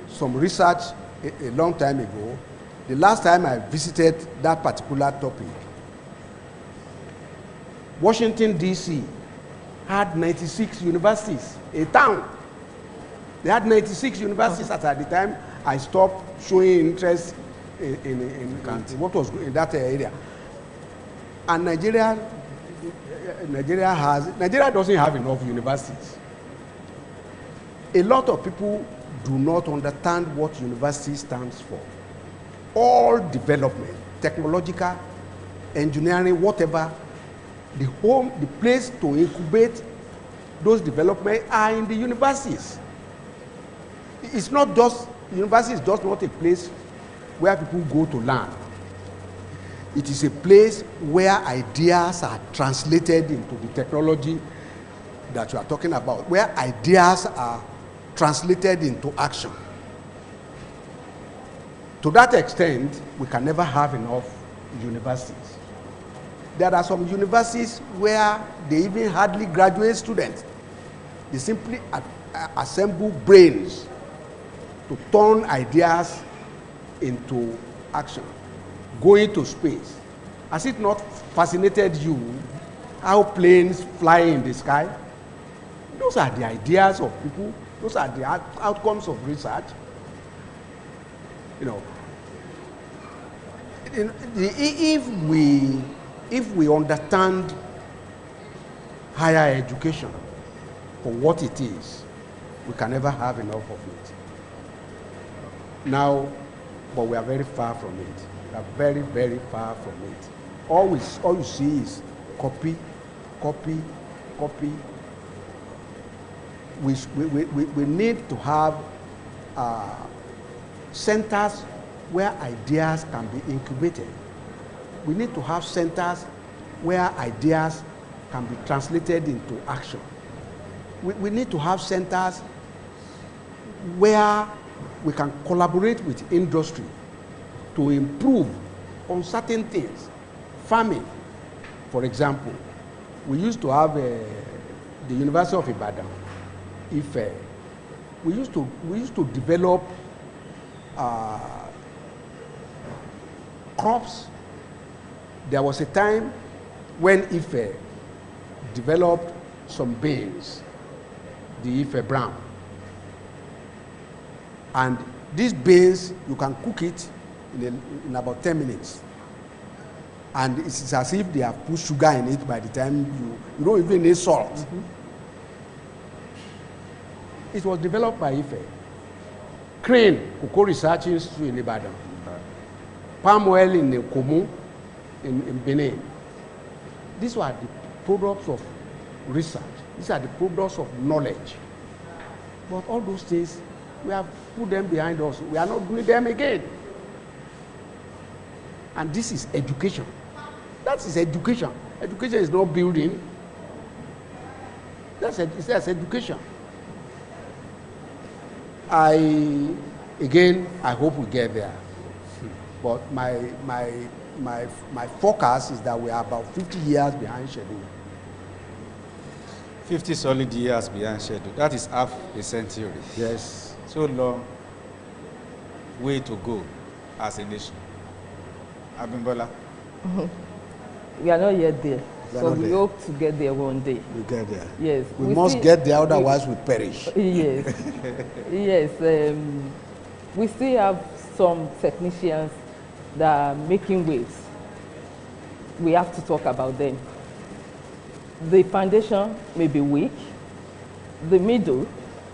some research a long time ago. The last time I visited that particular topic, Washington, D.C. had 96 universities, a town. They had 96 universities at the time I stopped showing interest in what was in that area. And Nigeria doesn't have enough universities. A lot of people do not understand what university stands for. All development, technological, engineering, whatever, the place to incubate those developments are in the universities. It's not just, university is just not a place where people go to learn. It is a place where ideas are translated into the technology that you are talking about, where ideas are translated into action. To that extent, we can never have enough universities. There are some universities where they even hardly graduate students. They simply assemble brains to turn ideas into action. Going to space. Has it not fascinated you how planes fly in the sky? Those are the ideas of people. Those are the outcomes of research. You know, if we understand higher education for what it is, we can never have enough of it. Now, but we are very far from it. We are very, very far from it. All you see is copy, copy, copy. We need to have centers where ideas can be incubated. We need to have centers where ideas can be translated into action. We need to have centers where we can collaborate with industry to improve on certain things. Farming, for example. We used to have the University of Ibadan, Ife. We used to develop crops. There was a time when Ife developed some beans, the Ife brown. And these beans, you can cook it in about 10 minutes. And it's as if they have put sugar in it by the time you don't even need salt. Mm-hmm. It was developed by Ife. Crane, Cocoa Research Institute in Ibadan. Palm oil in Komu, in Benin. These were the products of research. These are the products of knowledge. But all those things, we have put them behind us. We are not doing them again. And this is education. That is education. Education is not building. That's education. I hope we get there. But my forecast is that we are about 50 years behind schedule. 50 solid years behind schedule. That is half a century. Yes. So long way to go as a nation. Abimbola. We are not yet there. So we hope to get there one day. We get there. Yes. We must get there, otherwise we perish. Yes. Yes. We still have some technicians that are making waves. We have to talk about them. The foundation may be weak. The middle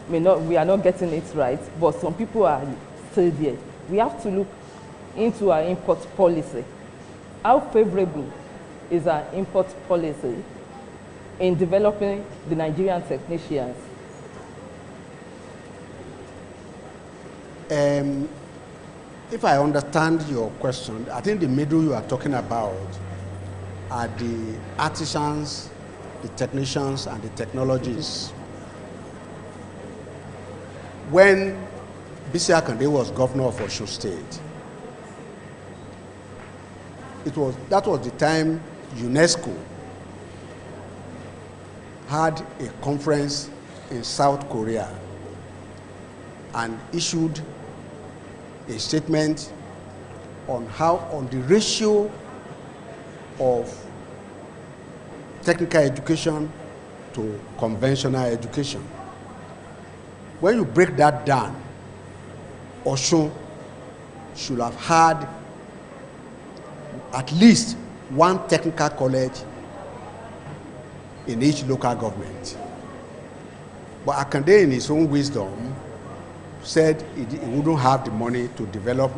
may not, we are not getting it right, but some people are still there. We have to look into our import policy. How favorable is our import policy in developing the Nigerian technicians? If I understand your question, I think the middle you are talking about are the artisans, the technicians, and the technologists. When B.C. Akande was governor of Osun State, that was the time UNESCO had a conference in South Korea and issued a statement on the ratio of technical education to conventional education. When you break that down, Osun should have had at least one technical college in each local government. But Akande, in his own wisdom, said he wouldn't have the money to develop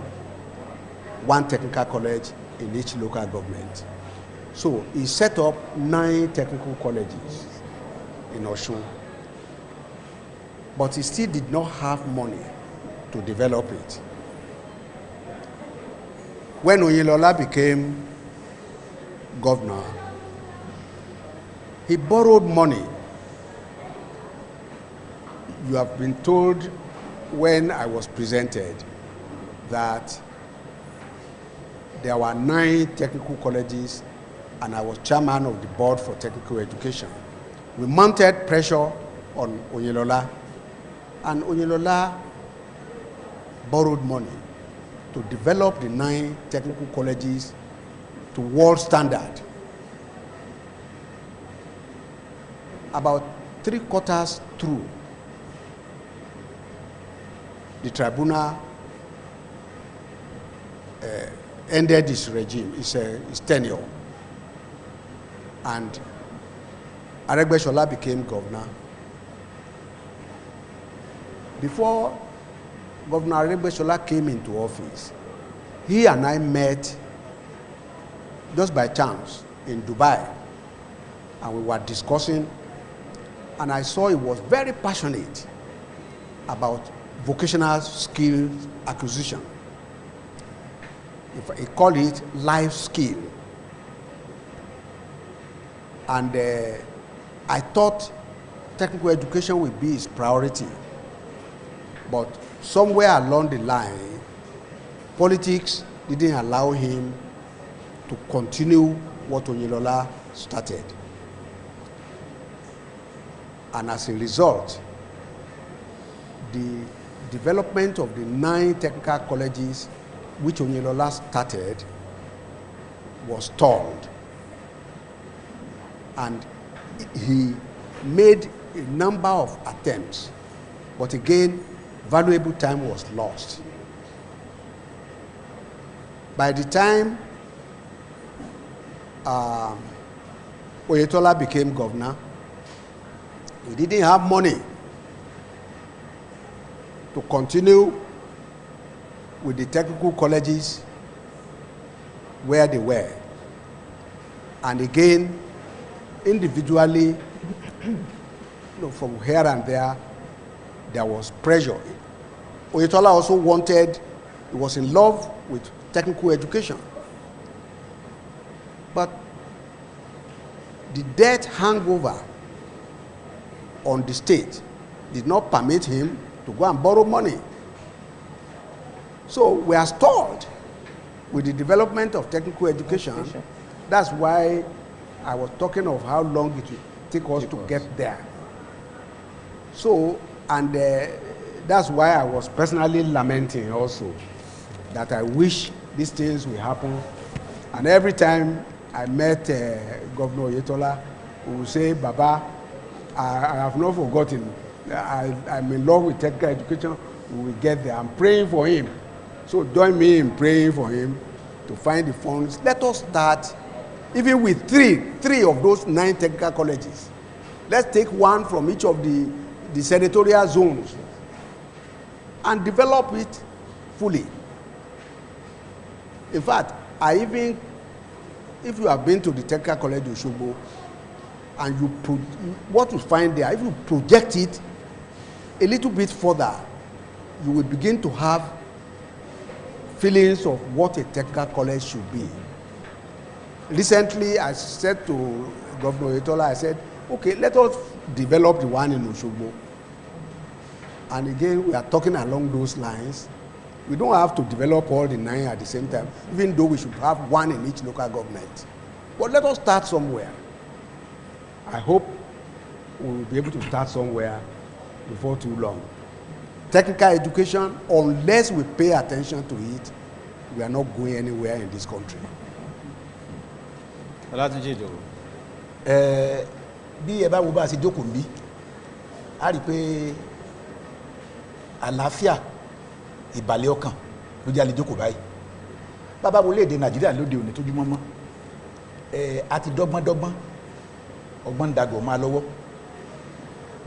one technical college in each local government. So he set up 9 technical colleges in Osun. But he still did not have money to develop it. When Oyinlola became governor, he borrowed money. You have been told when I was presented that there were 9 technical colleges and I was chairman of the board for technical education. We mounted pressure on Oyinlola, and Oyinlola borrowed money to develop the 9 technical colleges to world standard. About 3/4 through, the tribunal ended his regime, his tenure, and Aregbesola became governor. Before Governor Aregbesola came into office, he and I met just by chance in Dubai, and we were discussing, and I saw he was very passionate about vocational skills acquisition. He called it life skill. And I thought technical education would be his priority. But somewhere along the line, politics didn't allow him to continue what Oyinlola started. And as a result, the development of the 9 technical colleges which Oyinlola started was stalled. And he made a number of attempts, but again, valuable time was lost. By the time Oyetola became governor, he didn't have money to continue with the technical colleges where they were. And again, individually, from here and there was pressure. Oyetola also he was in love with technical education. But the debt hangover on the state did not permit him to go and borrow money. So we are stalled with the development of technical education. That's why I was talking of how long it will take us to get there. So, and that's why I was personally lamenting also that I wish these things will happen. And every time I met Governor Oyetola, who would say, Baba, I have not forgotten. I'm in love with technical education. We will get there. I'm praying for him. So join me in praying for him to find the funds. Let us start even with three of those 9 technical colleges. Let's take one from each of the senatorial zones and develop it fully. In fact, if you have been to the technical college of Osogbo and what you find there, if you project it a little bit further, you will begin to have feelings of what a technical college should be. Recently, I said to Governor Oyetola, I said, okay, let us develop the one in Osogbo. And again, we are talking along those lines. We don't have to develop all the 9 at the same time, even though we should have one in each local government. But let us start somewhere. I hope we will be able to start somewhere before too long. Technical education, unless we pay attention to it, we are not going anywhere in this country. Bí ẹ bá wo bá a ṣe jókòó ń bí, a rí i pé àlàáfíà ìbàlẹ̀ ọkàn ló jẹ́ a lè jókòó báyìí. Bàbá wo léde Nàìjíríà lóde òní tójú mọ́mọ́, àti dọ́gbọ́ndọ́gbọ́n ọgbọ́n dàgbọ̀ máa lọ́wọ́.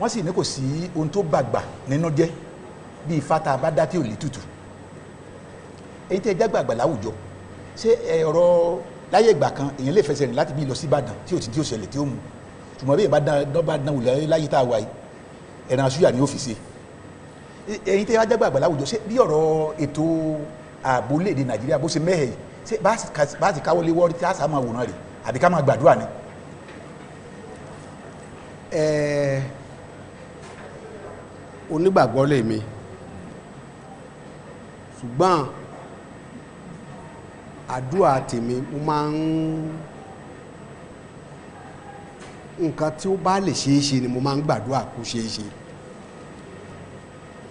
Wọ́n sì ní kò sí ohun tó bàgbà nínú jẹ́ bí ifá tá a bá dá tí ò lè tutù. Èyí tẹ́ ẹ jágbàgbà láwùjọ, ṣé ọ̀rọ̀ láyé ìgbà kan èèyàn lè fẹsẹ̀ rìn láti bí lọ sí Ìbàdàn tí ò ti tí ò ṣẹlẹ̀ tí ó mú, ṣùgbọ́n bí èèyàn bá dán wò láyé tá a wà yìí, ẹ̀ràn àṣúyà ni ó fi ṣe. Èyí tẹ́ ẹ jágbàgbà láwùjọ, ṣé bí ọ̀rọ̀ ètò ààbò léde Nàìjíríà bó ṣe mẹ́hẹ̀ yìí, ṣé bá ti káwọ́ lé wọ́ọ́rí tí a sá máa wòran rè àbí ká máa gbàdúrà ni. Onígbàgbọ́ lèmi, ṣùgbọ́n àdúrà tèmi mo máa ń nǹkan tí ó bá lè ṣeé ṣe ni mo máa ń gbàdúrà kó ṣeé ṣe.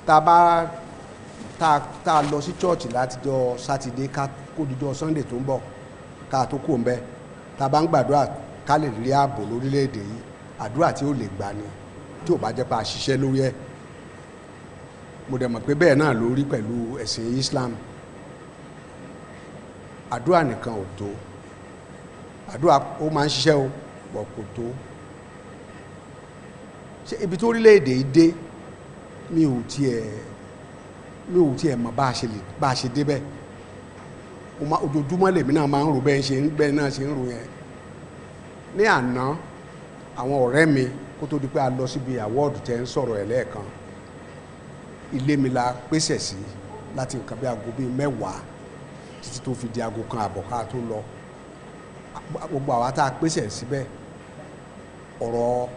tá a lọ sí church látijọ́ sátidé kó dijọ́ sunday tó ń bọ̀ ká tó kó ń bẹ́ tá a bá ń gbàdúrà ká lè rí ààbò lórílẹ̀‐èdè yìí, àdúrà tí ó lè gbà ni tí ò bá jẹ́ pé a ṣiṣẹ́ lórí ẹ̀. mo dẹ̀ mọ̀ pé bẹ́ẹ̀ náà ló rí pẹ̀lú ẹ̀sìn Islam. àdúrà nìkan ò tó, àdúrà ó máa ń ṣiṣẹ́ o bọ̀ kò tó. ṣé ibi tó orílẹ̀-èdè yìí dé mi ò tiẹ̀ mọ̀ bá a ṣe débẹ̀. ojoojúmọ́ lèmi náà máa ń rò bẹ́ẹ̀ náà ṣe ń rò yẹn. ní àná àwọn ọ̀rẹ́ mi kó tó di pé a lọ síbi àwọ́ọ̀dù tẹ́ ń sọ̀rọ̀ ẹ̀ lẹ́ẹ̀kan, ilé mi la pèsè sí láti nǹkan bí aago bíi 10 títí tó fi di aago 1 ká tó lọ. gbogbo àwa tá a pèsè síbẹ̀ ọ̀rọ̀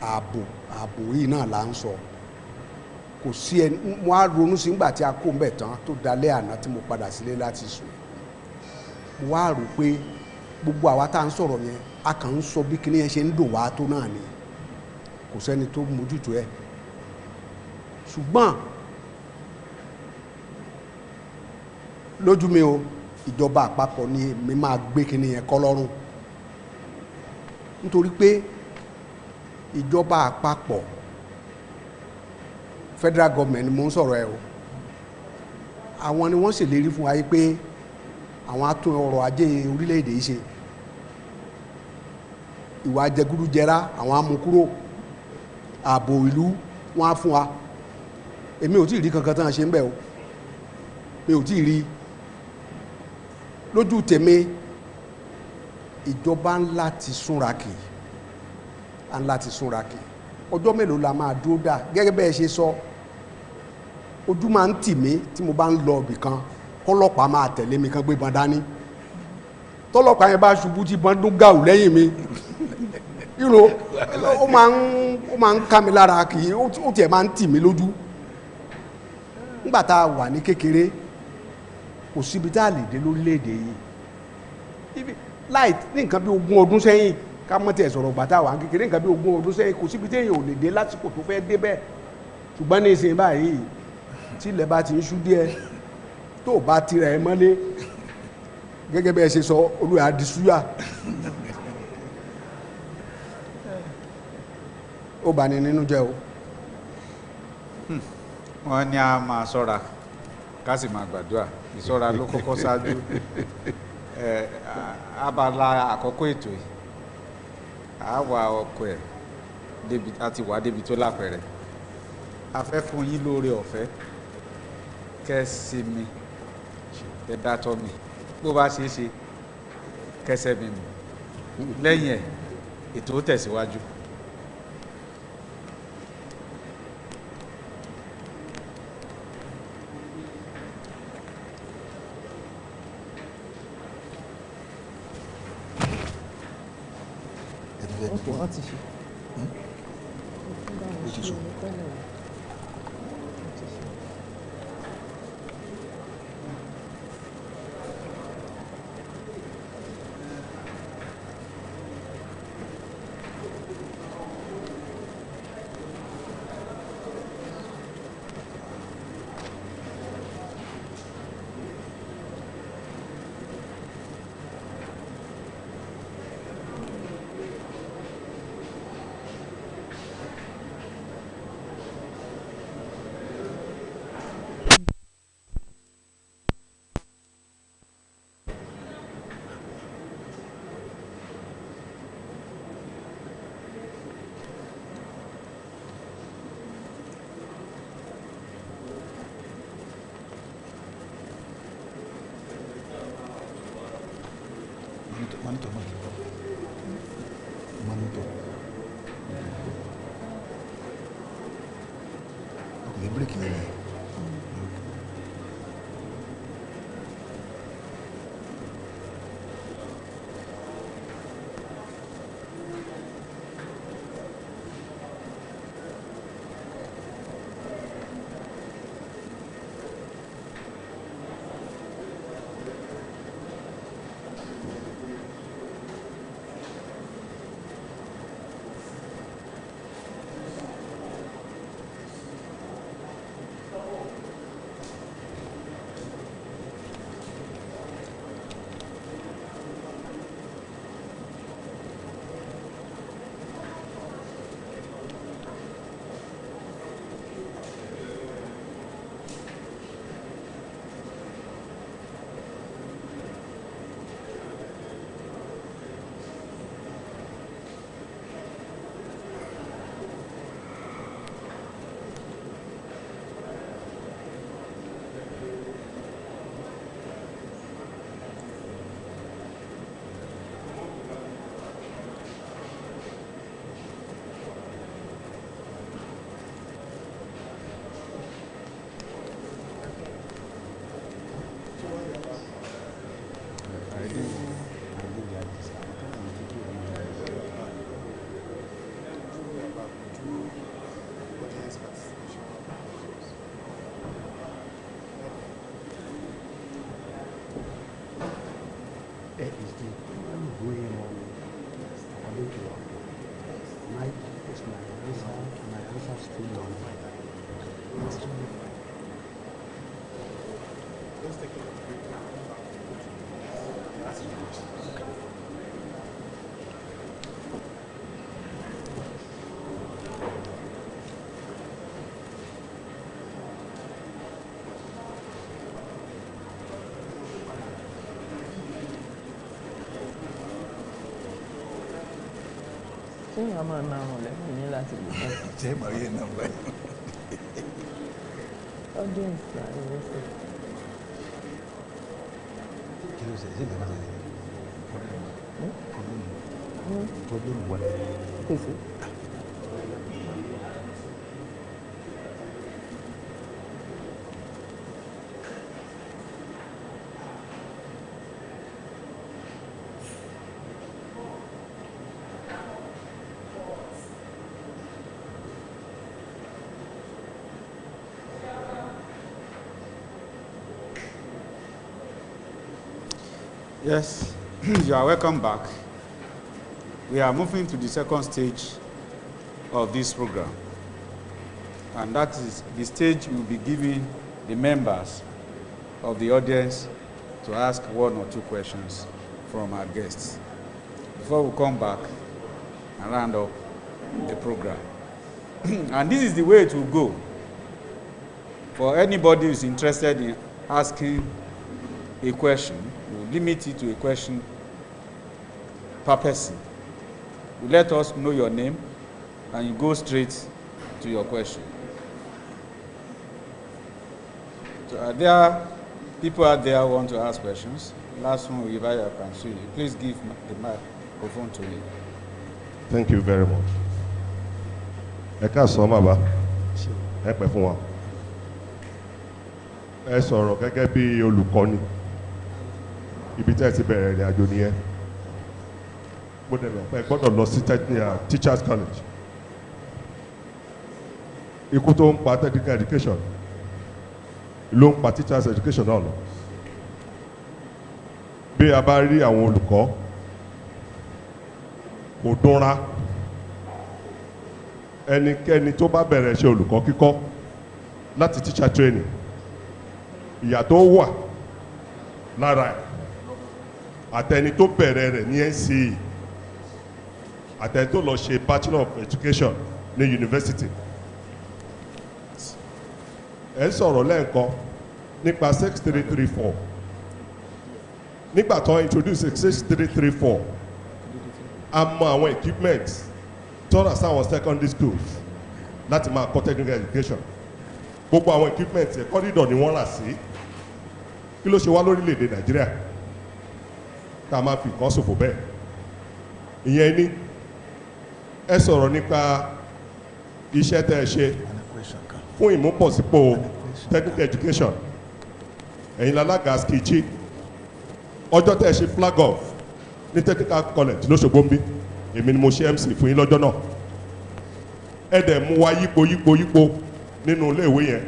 ààbò yìí náà là ń sọ. kò sí ẹni mo á ronú sí nígbà tí a kó mbẹ̀ tán tó dalẹ́ àná tí mo padà sílé láti sùn. mo wá rò pé gbogbo àwa tá à ń sọ̀rọ̀ yẹn a kàn ń sọ bí kinní yẹn ṣe ń dùn wá tó náà ni, kò sẹ́ni tó mójútó ẹ̀. ṣùgbọ́n lójú mi o, ìjọba àpapọ̀ ni mi máa gbé kinní yẹn kọ́ lọ́rùn, nítorí pé ìjọba àpapọ̀ federal government ni mo ń sọ̀rọ̀ ẹ̀ o, àwọn ni wọ́n ṣèlérí fún wa yìí pé àwọn á tún ọrọ̀ ajé orílẹ̀-èdè yìí ṣe, ìwà jẹgúdújẹrá àwọn á mú kúrò, ààbò ìlú wọn á fún wa. èmi ò tí ì rí kankan tán ṣe ń bẹ̀ o, mi ò tí ì rí. lójú tèmi ìjọba ńlá ti súnrakì, ọjọ́ mélòó la máa dúró dà? gẹ́gẹ́ bẹ́ẹ̀ ṣe sọ, ojú máa ń tì mí tí mo bá ń lọ ibì kan kọ́lọ́pàá máa tẹ̀lé mi kan gbé bọn dání, tọ́lọ́pàá yẹn bá ṣubú tí bọn dún gàù lẹ́yìn mi ìrò ó máa ń ká mi lára, kì í ó tiẹ̀ máa ń tì mí lójú. nígbà tá a wà ní kékeré kò síbi tá a lè dé lórílẹ̀‐èdè yìí, láì ní nǹkan bí 20 ọdún sẹ́yìn ká mọ́ tẹ̀ sọ̀rọ̀ gbà tá a wà ní kékeré, nǹkan bí 20 ọdún sẹ́yìn kò síbi téèyàn ò lè dé lásìkò tó fẹ́ dé bẹ́ẹ̀. ṣùgbọ́n ní ìsìn báyìí tí ilẹ̀ bá ti ń ṣú díẹ̀ tó bá tirẹ̀ ẹ mọ́lé gẹ́gẹ́ bẹ́ẹ̀ ṣe sọ olúwa di súyà, ó bà ní nínú jẹ́ o. wọ́n ní a máa ṣọ́ra ká sì máa gbàdúrà, ìṣọ́ra ló kọ́kọ́ ṣáájú. abala àkọ́kọ́ ètò yìí a wà ọkọ̀ ẹ̀ àti wà débi tó lápẹ̀rẹ̀. a fẹ́ fún yín lóore ọ̀fẹ́ kẹ́ sinmi, kẹ́ dátọ́ mi, bó bá ṣe é ṣe kẹsẹ̀ mi mú. lẹ́yìn ẹ̀ ètò ó tẹ̀síwájú. Okay, wọ́n ti ṣe. ó ti sọ. Monitor. Okay, break it. Ṣé ìyá máa ná àwọn lẹ́yìn ní láti lè fẹ́? Ṣé màá yé náà báyìí? Audience na ìrẹsì. Kí ló ṣe? Ṣé ìgbà máa ṣe? Problem wà. Pèsè. Yes, you are welcome back. We are moving to the second stage of this program. And that is the stage we will be giving the members of the audience to ask one or two questions from our guests before we come back and round up the program. And this is the way it will go. For anybody who is interested in asking a question, we'll limit it to a question per person. You let us know your name and you go straight to your question. So are there people out there who want to ask questions? Last one, Rivaya Kansui. Please give the microphone to him. Thank you very much. Ẹ káàsán bàbá, ẹ pẹ́ fún wa. Ẹ sọ̀rọ̀ gẹ́gẹ́ bí olùkọ́ni. Ibi tẹ́ ẹ ti bẹ̀rẹ̀ ìrìn àjò nìyẹn. Mo dẹ̀ lọ pé gbọ́dọ̀ lọ sí Teachers College. Ikú tó ń pa technical education ló ń pa teachers education náà lọ. Bí a bá rí àwọn olùkọ́ kò dúnra, ẹnikẹ́ni tó bá bẹ̀rẹ̀ ṣe olùkọ́ kíkọ́ láti teacher training, ìyà tó wà lára ẹ̀ àtẹni tó bẹ̀rẹ̀ rẹ̀ ní NCE àtẹni tó lọ ṣe Bachelor of Education ní university. Ẹ ń sọ̀rọ̀ lẹ́ẹ̀kan nípa 6334. Nígbà tó introduce 6334, a mọ àwọn equipment tó rà sáwọn secondary schools láti máa kọ́ technical education. Gbogbo àwọn equipment ẹ̀ corridor ni wọ́n rà sí. Kí ló ṣe wá lórílẹ̀‐èdè Nàìjíríà tá a máa fi nǹkan ṣòfò bẹ́ẹ̀? Ìyẹn ni ẹ sọ̀rọ̀ nípa iṣẹ́ tẹ́ ẹ ṣe fún ìmúpọ̀sípò technical education. Ẹ̀yin lálága skiji ọjọ́ tẹ́ ẹ ṣe flag off ní technical college lóṣogbo ń bí, èmi ni mo ṣe MC fún yín lọ́jọ́ náà. Ẹ dẹ̀ mú wa yípo nínú ilé ìwé yẹn.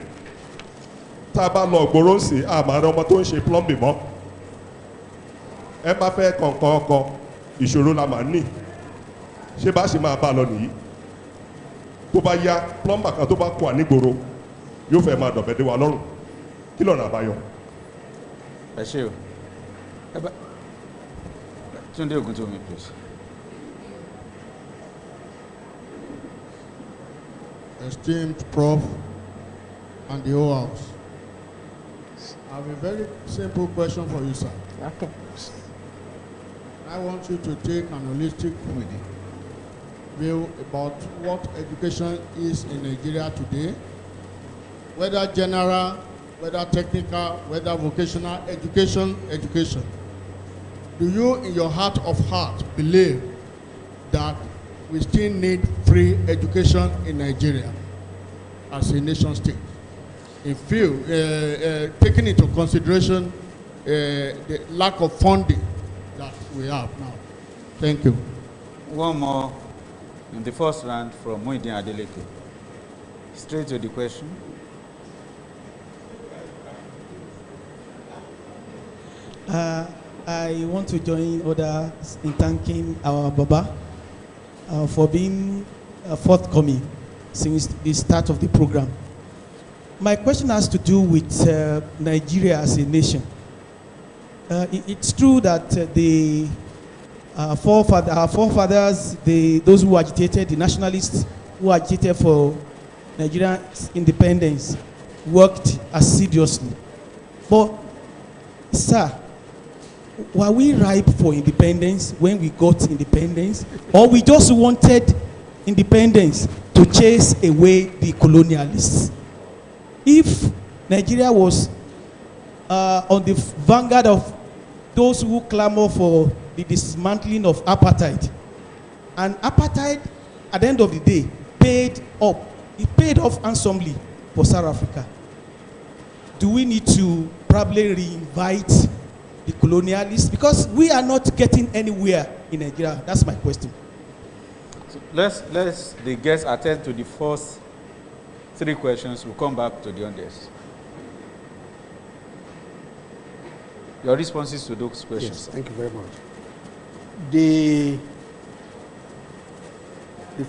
Tá a bá lọ gbòòrò sí àmàrà ọmọ tó ń ṣe plumbing mọ́. Ẹ bá fẹ́ kọ̀ọ̀kan ọkọ̀ ìṣòro la máa ní. Ṣé bá ṣe máa bá a lọ nìyí? Tó bá yá plumber kan tó bá kú ànígboro yóò fẹ́ máa dọ̀bẹ̀ dé wa lọ́rùn. Kí lọ́nà àbáyọ? Ẹ ṣé o. Tunde Oguntomi, please. Esteemed Prof and the whole house, I have a very simple question for you, sir. Okay. I want you to take an holistic view about what education is in Nigeria today, whether general, whether technical, whether vocational, education. Do you, in your heart of hearts, believe that we still need free education in Nigeria as a nation state? In few, taking into consideration the lack of funding that we have now. Thank you. One more in the first round from Muhyiddin Adeleke. Straight to the question. I want to join others in thanking our Baba for being forthcoming since the start of the program. My question has to do with Nigeria as a nation. It's true that our forefathers, those who agitated, the nationalists who agitated for Nigeria's independence, worked assiduously. But, sir, were we ripe for independence when we got independence? Or we just wanted independence to chase away the colonialists? If Nigeria was on the vanguard of those who clamor for the dismantling of apartheid, and apartheid, at the end of the day, paid off handsomely for South Africa, do we need to probably reinvite the colonialists? Because we are not getting anywhere in Nigeria. That's my question. So let's the guests attend to the first 3 questions. We'll come back to the others. Your responses to those questions. Yes, thank you very much. The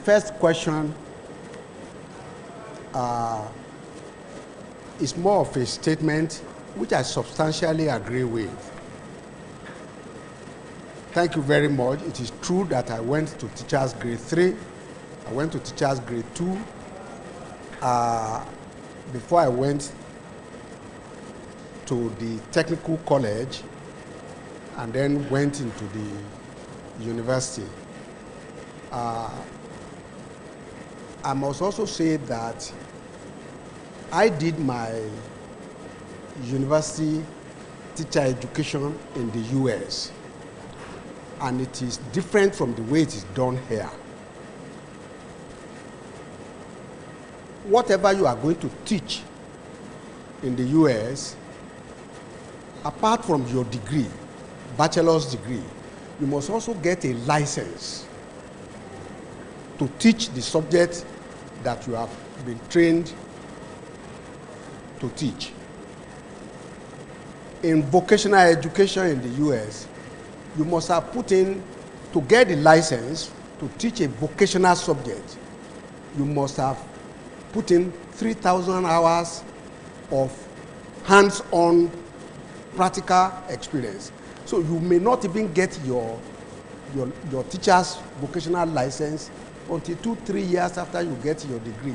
first question is more of a statement which I substantially agree with. Thank you very much. It is true that I went to teachers grade 3. I went to teachers grade 2 before I went to the technical college and then went into the university. I must also say that I did my university teacher education in the US, and it is different from the way it is done here. Whatever you are going to teach in the US, apart from your degree, bachelor's degree, you must also get a license to teach the subject that you have been trained to teach. In vocational education in the US, you must have put in, to get the license to teach a vocational subject, you must have put in 3,000 hours of hands-on practical experience. So you may not even get your teacher's vocational license until 2-3 years after you get your degree.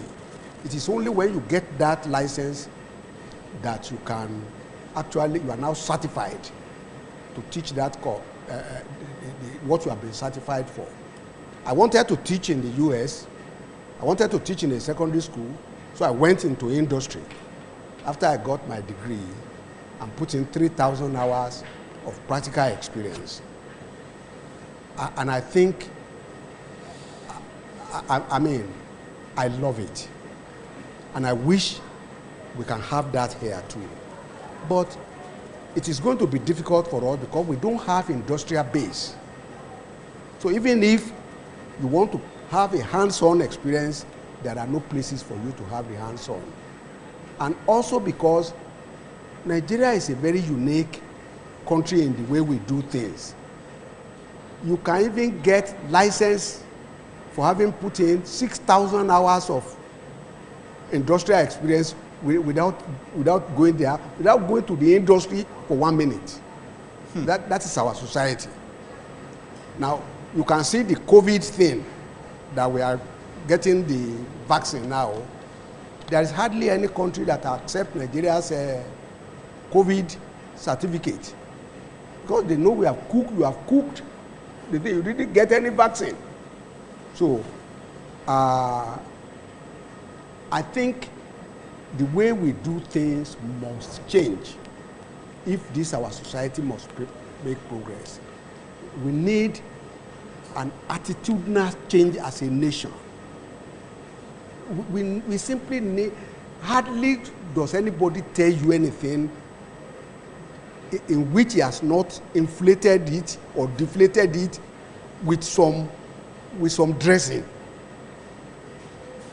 It is only when you get that license that you can actually, you are now certified to teach that course, what you have been certified for. I wanted to teach in the US. I wanted to teach in a secondary school, so I went into industry. After I got my degree, I'm putting 3,000 hours of practical experience. And I think, I mean, I love it. And I wish we can have that here too. But it is going to be difficult for us because we don't have industrial base. So even if you want to have a hands-on experience, there are no places for you to have the hands-on. And also because Nigeria is a very unique country in the way we do things. You can even get license for having put in 6,000 hours of industrial experience without going there, without going to the industry for 1 minute. That is our society. Now, you can see the COVID thing, that we are getting the vaccine now. There is hardly any country that accepts Nigeria's COVID certificate, because they know we have cooked, you have cooked, you didn't get any vaccine. So, I think the way we do things must change if this our society must make progress. We need an attitudinal change as a nation. We simply need, hardly does anybody tell you anything in which he has not inflated it or deflated it with some dressing.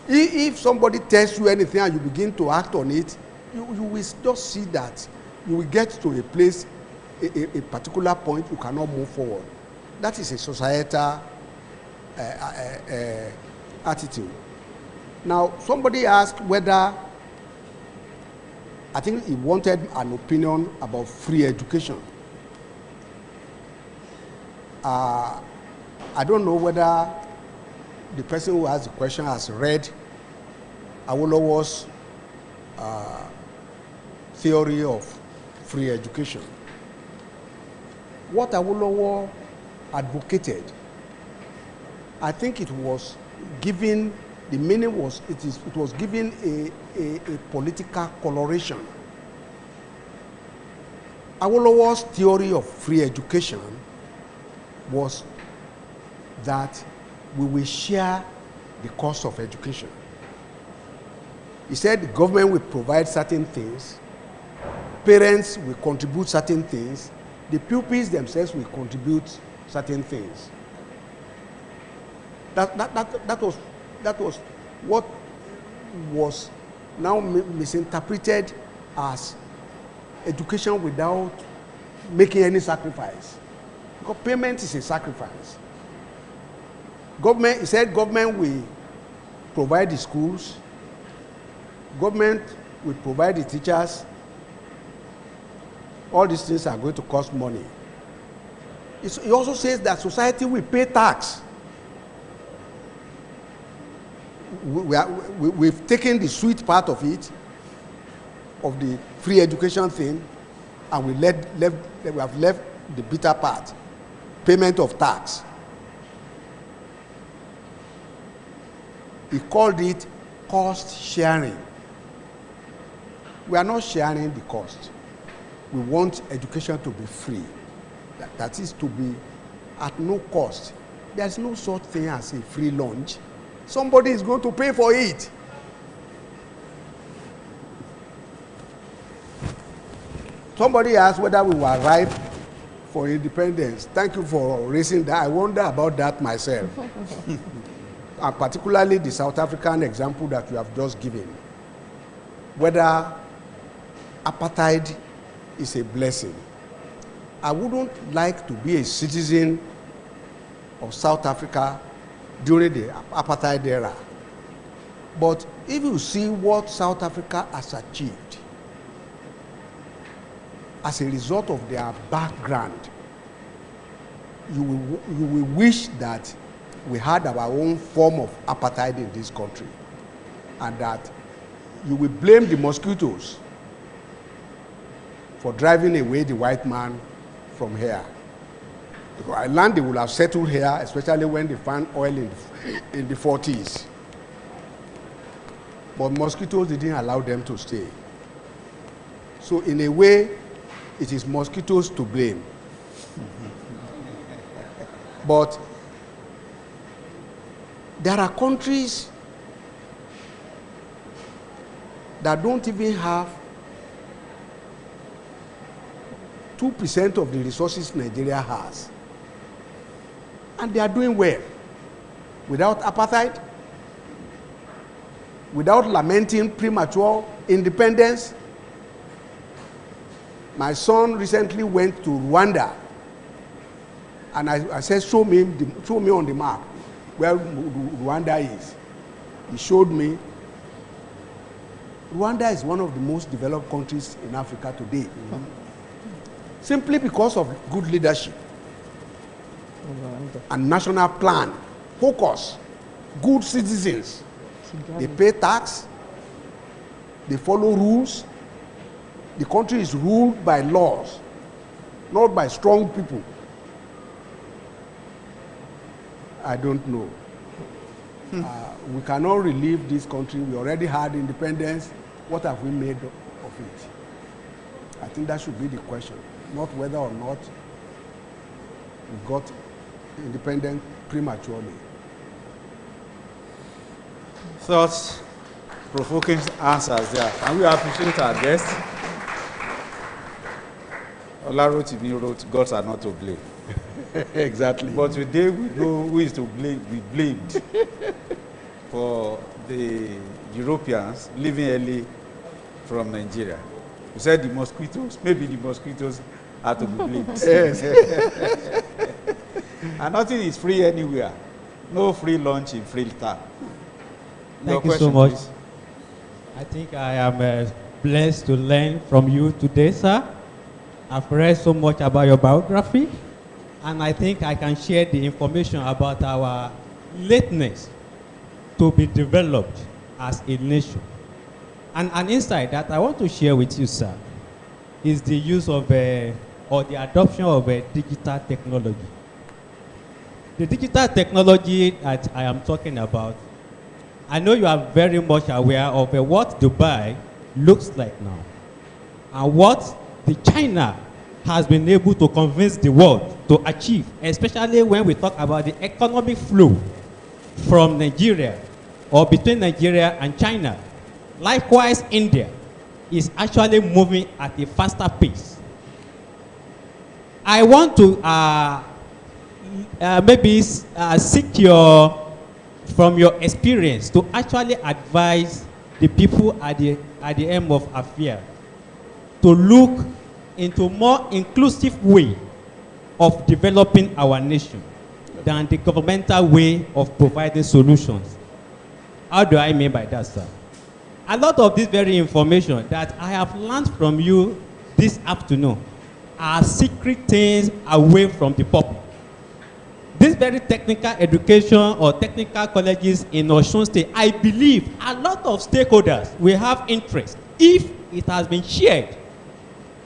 If somebody tells you anything and you begin to act on it, you will just see that you will get to a place, a particular point, you cannot move forward. That is a societal attitude. Now, somebody asked whether, I think he wanted an opinion about free education. I don't know whether the person who asked the question has read Awolowo's theory of free education. What Awolowo advocated, I think it was given, the meaning was, it was given a political coloration. Awolowo's theory of free education was that we will share the cost of education. He said the government will provide certain things, parents will contribute certain things, the pupils themselves will contribute certain things. That was what was now misinterpreted as education without making any sacrifice. Because payment is a sacrifice. Government, he said government will provide the schools, government will provide the teachers. All these things are going to cost money. He also says that society will pay tax. We've taken the sweet part of it, of the free education thing, and we have left the bitter part, payment of tax. He called it cost sharing. We are not sharing the cost. We want education to be free. That is to be at no cost. There's no such thing as a free lunch. Somebody is going to pay for it. Somebody asked whether we were ripe for independence. Thank you for raising that. I wonder about that myself. And particularly the South African example that you have just given. Whether apartheid is a blessing. I wouldn't like to be a citizen of South Africa during the apartheid era. But if you see what South Africa has achieved as a result of their background, you will wish that we had our own form of apartheid in this country, and that you will blame the mosquitoes for driving away the white man from here. Because land they would have settled here, especially when they found oil in the 40s. But mosquitoes didn't allow them to stay. So in a way, it is mosquitoes to blame. But there are countries that don't even have 2% of the resources Nigeria has. And they are doing well. Without apartheid, without lamenting premature independence. My son recently went to Rwanda, and I said, show me on the map where Rwanda is. He showed me. Rwanda is one of the most developed countries in Africa today. Simply because of good leadership and national plan, focus, good citizens. They pay tax, they follow rules. The country is ruled by laws, not by strong people. I don't know. We cannot relieve this country. We already had independence. What have we made of it? I think that should be the question, not whether or not we got independent prematurely. Thoughts, provoking answers there. And we appreciate our guest. Olarotimi wrote, gods are not to blame. Exactly. But today we know who is to blame, be blamed for the Europeans leaving early from Nigeria. We said the mosquitoes, maybe the mosquitoes are to be blamed. Yes. And nothing is free anywhere. No free lunch in Freetown. Thank you so much. Please. I think I am blessed to learn from you today, sir. I've read so much about your biography, and I think I can share the information about our lateness to be developed as a nation. And an insight that I want to share with you, sir, is the use of or the adoption of digital technology. The digital technology that I am talking about, I know you are very much aware of what Dubai looks like now, and what the China has been able to convince the world to achieve, especially when we talk about the economic flow from Nigeria or between Nigeria and China. Likewise, India is actually moving at a faster pace. I want to maybe seek from your experience to actually advise the people at the end of affairs to look into more inclusive way of developing our nation than the governmental way of providing solutions. How do I mean by that, sir? A lot of this very information that I have learned from you this afternoon are secret things away from the public. This very technical education or technical colleges in Osun State, I believe a lot of stakeholders will have interest if it has been shared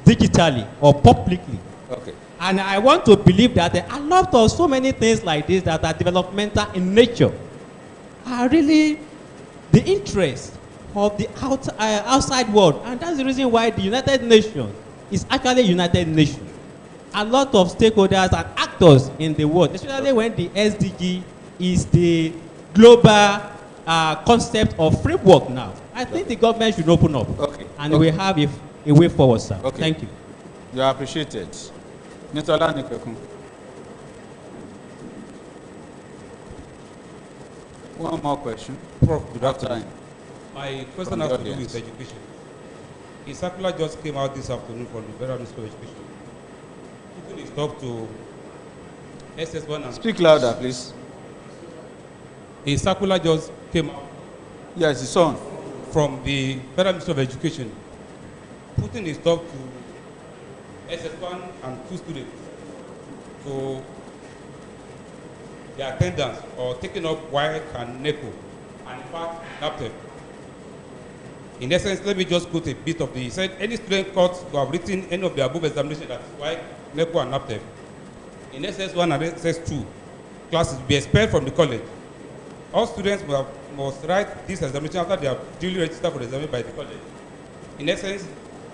digitally or publicly. Okay. And I want to believe that a lot of so many things like this that are developmental in nature are really the interest of the outside world. And that's the reason why the United Nations is actually United Nations. A lot of stakeholders and actors in the world, especially when the SDG is the global concept of framework now. I think the government should open up. Okay. And we have a way forward, sir. Okay. Thank you. You are appreciated. Mr. Olanikekun. One more question. Prof, good afternoon. My question has to do with education. A circular just came out this afternoon from the Federal Ministry of Education. Putting a stop to SS1 and... Speak louder, please. A circular just came out. Yes, it's on. From the Federal Ministry of Education, putting a stop to SS1 and 2 students to their attendance or taking up WAEC and NECO, and in fact, NAPTEP. In essence, let me just quote a bit of the, he said, any student caught to have written any of the above examination, that is WAEC, NECO, and NAPTEP, in SS1 and SS2 classes will be expelled from the college. All students must write this examination after they are duly registered for the examination by the college. In essence,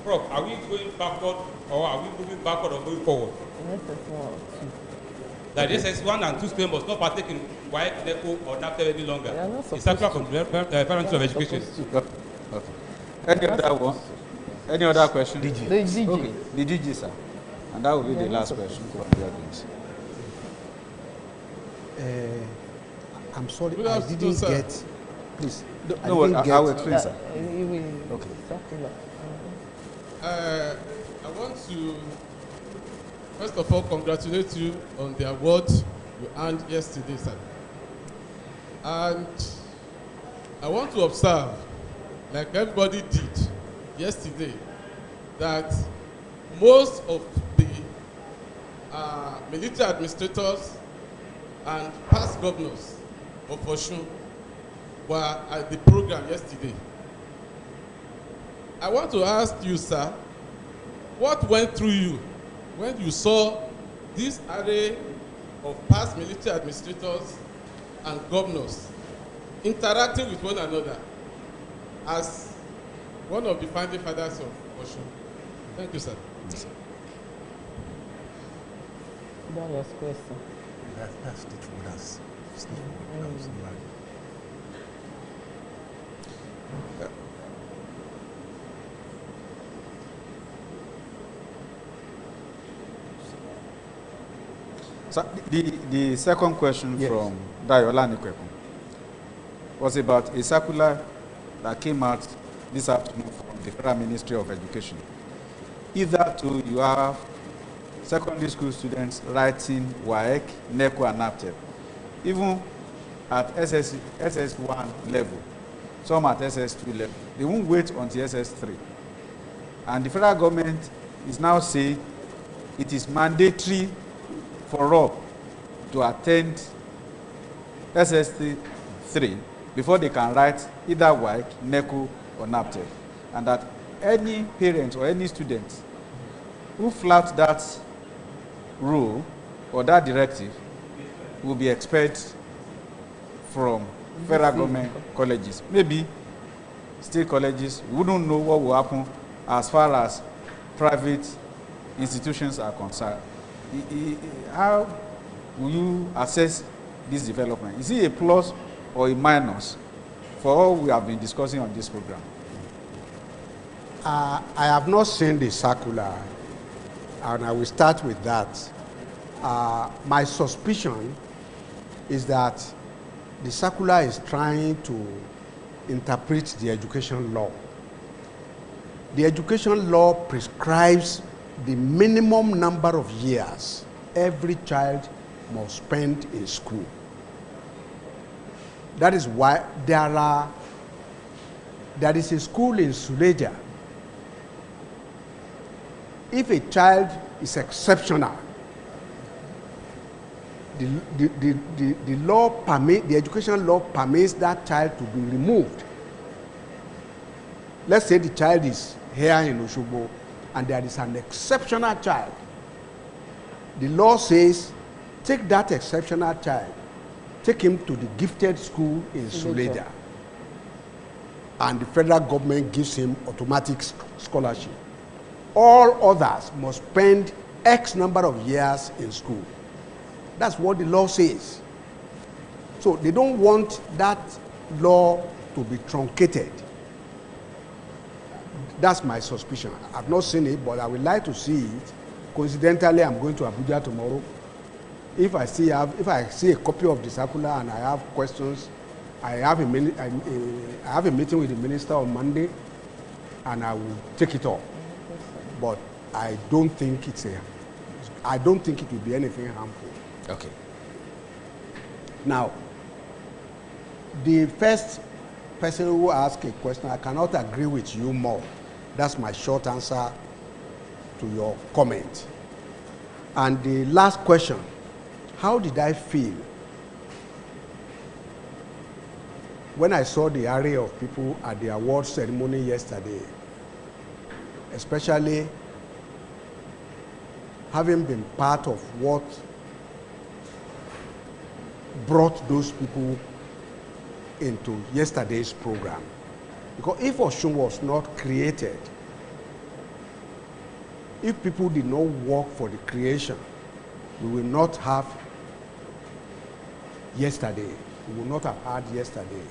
Prof, are we going backward or are we moving backward or going forward? That SS1 and 2 students must not partake in WAEC, NECO, or NAPTEP any longer. It's circular from the Federal Ministry of Education. Okay. Any other one? Any other question? DG. The DG. Okay. The DG, sir. And that will be the last question from the audience. I'm sorry, I didn't get. Please. No, I will explain, sir. Okay. I want to, first of all, congratulate you on the award you earned yesterday, sir. And I want to observe, like everybody did yesterday, that most of the military administrators and past governors of Osun were at the program yesterday. I want to ask you, sir, what went through you when you saw this array of past military administrators and governors interacting with one another as one of the founding fathers of Osun? Thank you, sir. Various questions. That's stakeholders. So the second question from Dayola Nikweku was about a circular that came out this afternoon from the Federal Ministry of Education. Either to you have secondary school students writing WAEC, NECO, and NAPTEP. Even at SS1 level, some at SS2 level. They won't wait until SS3. And the federal government is now saying it is mandatory for all to attend SS3 before they can write either WAEC, NECO, or NAPTEP. And that any parent or any student who flouts that rule or that directive will be expelled from federal government colleges. Maybe state colleges wouldn't know what will happen as far as private institutions are concerned. How will you assess this development? Is it a plus or a minus for all we have been discussing on this program? I have not seen the circular, and I will start with that. My suspicion is that the circular is trying to interpret the education law. The education law prescribes the minimum number of years every child must spend in school. That is why there is a school in Suleja. If a child is exceptional, the law the education law permits that child to be removed. Let's say the child is here in Osogbo and there is an exceptional child. The law says, take that exceptional child, take him to the gifted school in Suleja, and the federal government gives him automatic scholarship. All others must spend X number of years in school. That's what the law says. So they don't want that law to be truncated. That's my suspicion. I've not seen it, but I would like to see it. Coincidentally, I'm going to Abuja tomorrow. If I see a copy of the circular and I have questions, I have a meeting with the minister on Monday, and I will take it up. But I don't think it will be anything harmful. Okay. Now, the first person who asked a question, I cannot agree with you more. That's my short answer to your comment. And the last question, how did I feel when I saw the array of people at the award ceremony yesterday, especially having been part of what brought those people into yesterday's program? Because if Osun was not created, if people did not work for the creation, we will not have yesterday. We will not have had yesterday.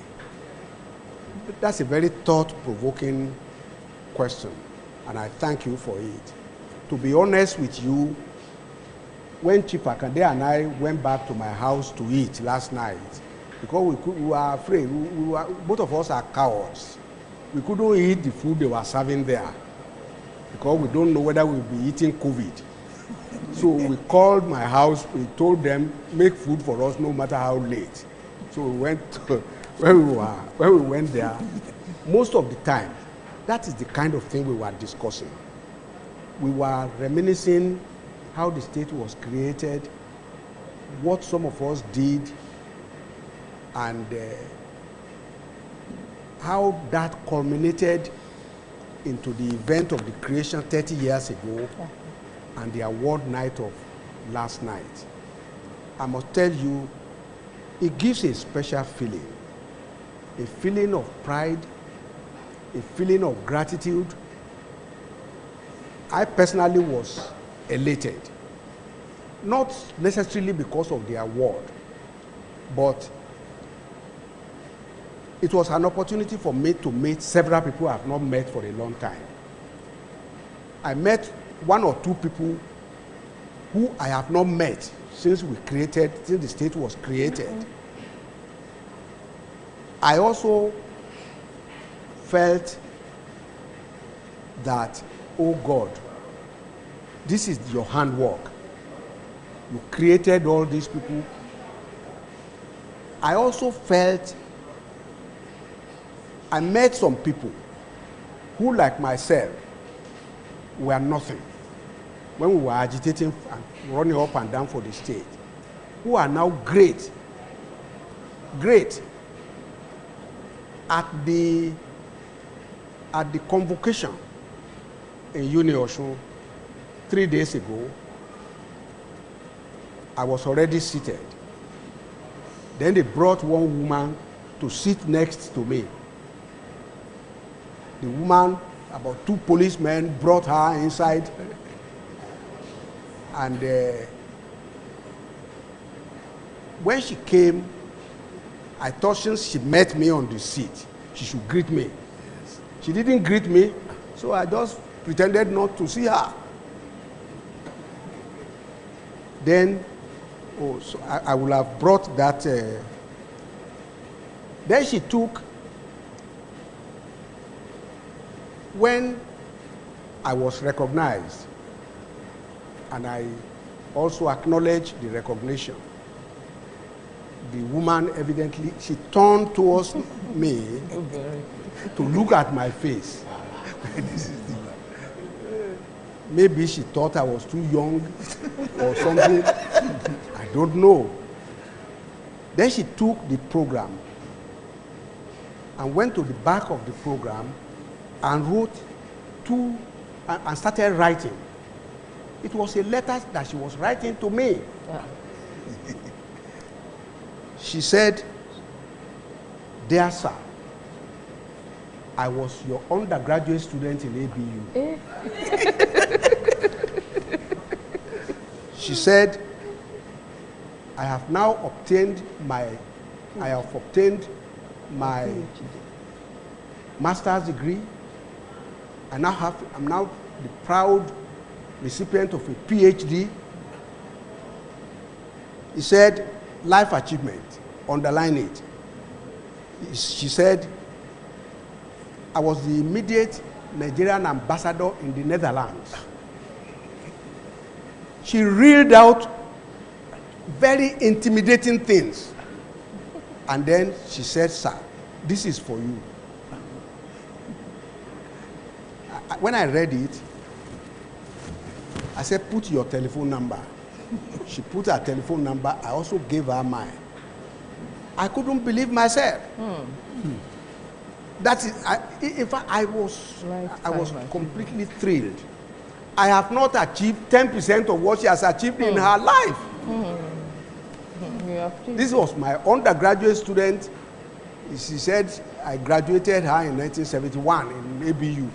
But that's a very thought-provoking question, and I thank you for it. To be honest with you, when Chief Akande and I went back to my house to eat last night, because we were afraid, both of us are cowards. We couldn't eat the food they were serving there because we don't know whether we'll be eating COVID. So we called my house, we told them, make food for us no matter how late. So we went to, when we went there, most of the time, that is the kind of thing we were discussing. We were reminiscing how the state was created, what some of us did, and how that culminated into the event of the creation 30 years ago and the award night of last night. I must tell you, it gives a special feeling, a feeling of pride, a feeling of gratitude. I personally was elated, not necessarily because of the award, but it was an opportunity for me to meet several people I have not met for a long time. I met one or two people who I have not met since the state was created. I also felt that, oh God, this is your handwork. You created all these people. I also felt I met some people who, like myself, were nothing when we were agitating and running up and down for the state, who are now great. At the convocation in Uni Osun 3 days ago, I was already seated. Then they brought one woman to sit next to me. The woman, about 2 policemen brought her inside, and when she came, I thought since she met me on the seat, she should greet me. Yes. She didn't greet me, so I just pretended not to see her. Then, so I would have brought that. Then she took, when I was recognized, and I also acknowledged the recognition, the woman evidently, she turned towards me to look at my face. Maybe she thought I was too young or something. I don't know. Then she took the program and went to the back of the program and wrote and started writing. It was a letter that she was writing to me. Yeah. She said, "Dear sir, I was your undergraduate student in ABU." She said, I have obtained my master's degree. I'm now the proud recipient of a PhD. He said, life achievement, underline it. She said, I was the immediate Nigerian ambassador in the Netherlands. She reeled out very intimidating things. And then she said, "Sir, this is for you." When I read it, I said, "Put your telephone number." She put her telephone number. I also gave her mine. I couldn't believe myself. That is, in fact, I was completely thrilled. I have not achieved 10% of what she has achieved in her life. This was my undergraduate student. She said I graduated her in 1971 in ABU.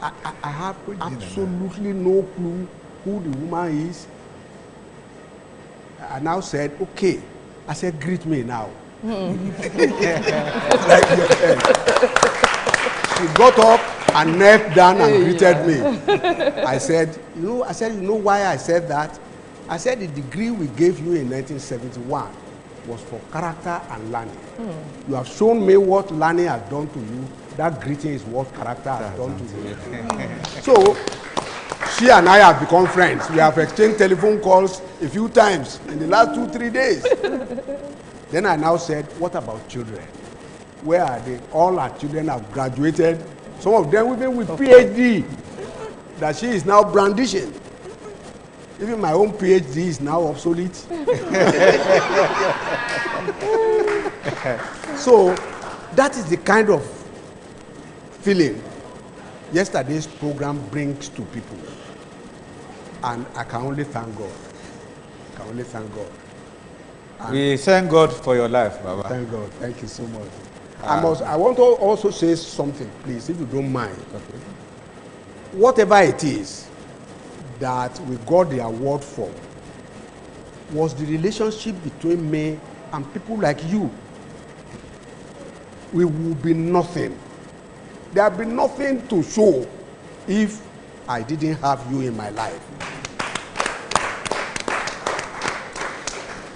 I have absolutely no clue who the woman is. I now said, okay. I said, greet me now. Like your friend. She got up and knelt down and greeted me. I said, you know why I said that? I said the degree we gave you in 1971 was for character and learning. You have shown me what learning has done to you. That greeting is what character has done to you. So, she and I have become friends. We have exchanged telephone calls a few times in the last 2-3 days. Then I now said, what about children? Where are they? All our children have graduated. Some of them even with PhD that she is now brandishing. Even my own PhD is now obsolete. So that is the kind of feeling yesterday's program brings to people. And I can only thank God. I can only thank God. And we thank God for your life, Baba. Thank God. Thank you so much. I want to also say something, please, if you don't mind. Okay. Whatever it is that we got the award for was the relationship between me and people like you. We would be nothing. There would be nothing to show if I didn't have you in my life.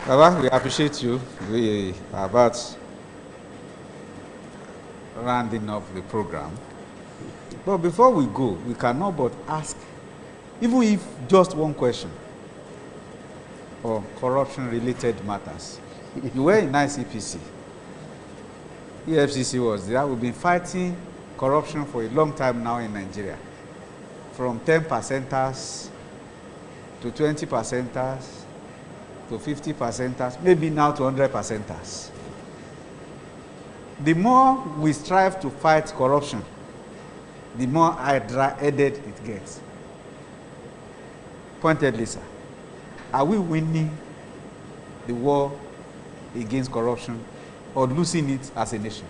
Baba, we appreciate you. We are about rounding up the program. But before we go, we cannot but ask, even if just one question on corruption-related matters. You were in ICPC. EFCC was there. We've been fighting corruption for a long time now in Nigeria. From 10%ers to 20%ers to 50%ers, maybe now to 100%ers. The more we strive to fight corruption, the more hydra-headed it gets. Pointedly, sir, are we winning the war against corruption or losing it as a nation?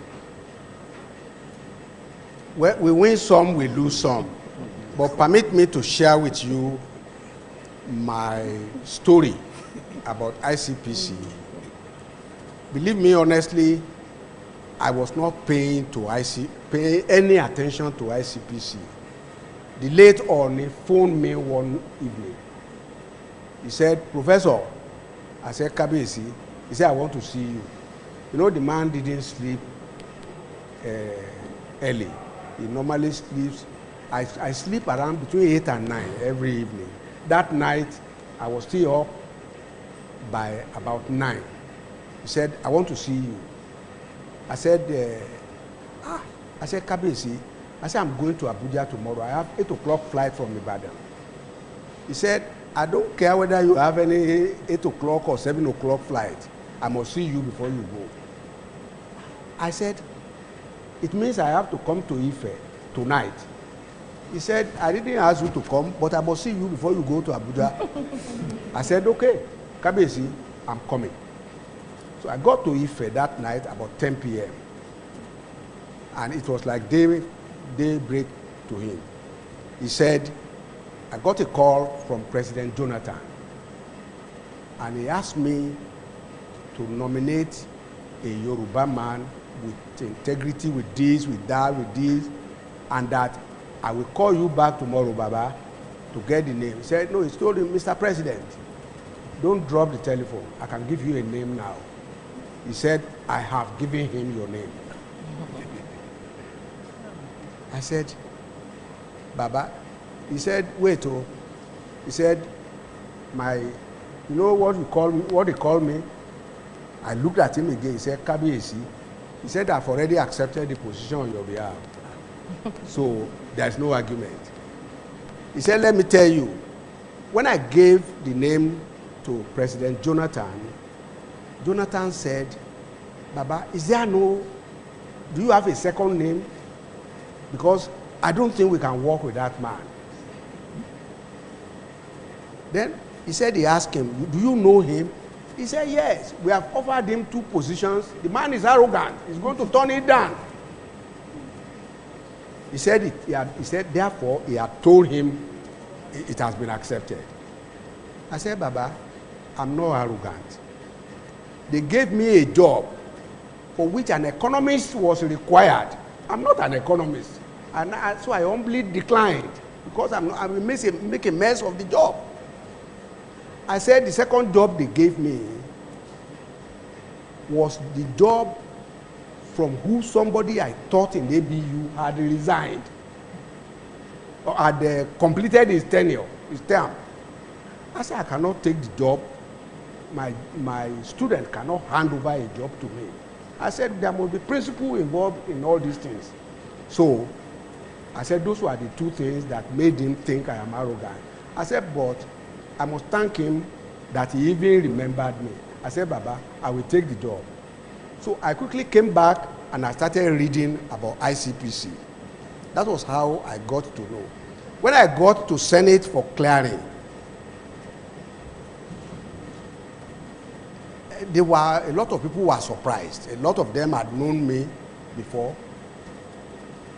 Well, we win some, we lose some. But permit me to share with you my story about ICPC. Believe me, honestly, I was not paying any attention to ICPC. The late Oni phoned me one evening. He said, Professor, I said, Kabesi, he said, I want to see you. You know, the man didn't sleep early. He normally sleeps. I sleep around between 8 and 9 every evening. That night, I was still up by about 9. He said, I want to see you. I said, Kabesi, I said, I'm going to Abuja tomorrow. I have 8 o'clock flight from Ibadan. He said, I don't care whether you have any 8 o'clock or 7 o'clock flight. I must see you before you go. I said, it means I have to come to Ife tonight. He said, I didn't ask you to come, but I must see you before you go to Abuja. I said, okay, Kabesi, I'm coming. So I got to Ife that night about 10 p.m. And it was like daybreak to him. He said, I got a call from President Jonathan. And he asked me to nominate a Yoruba man with integrity, with this, with that, with this, and that I will call you back tomorrow, Baba, to get the name. He said, no, he told him, Mr. President, don't drop the telephone. I can give you a name now. He said, I have given him your name. I said, Baba, he said, wait, oh. He said, you know what he called me? I looked at him again. He said, Kabiyesi. He said, I've already accepted the position on your behalf. So there's no argument. He said, let me tell you, when I gave the name to President Jonathan, Jonathan said, Baba, do you have a second name? Because I don't think we can work with that man. Then he said, he asked him, do you know him? He said, yes, we have offered him 2 positions. The man is arrogant. He's going to turn it down. He said, therefore, he had told him it has been accepted. I said, Baba, I'm not arrogant. They gave me a job for which an economist was required. I'm not an economist. And so I humbly declined because I will make a mess of the job. I said the second job they gave me was the job from who somebody I thought in ABU had resigned or had completed his term. I said, I cannot take the job. My student cannot hand over a job to me. I said, there must be principle involved in all these things. So I said, those were the 2 things that made him think I am arrogant. I said, but I must thank him that he even remembered me. I said, Baba, I will take the job. So I quickly came back and I started reading about ICPC. That was how I got to know. When I got to Senate for clearing, a lot of people were surprised. A lot of them had known me before.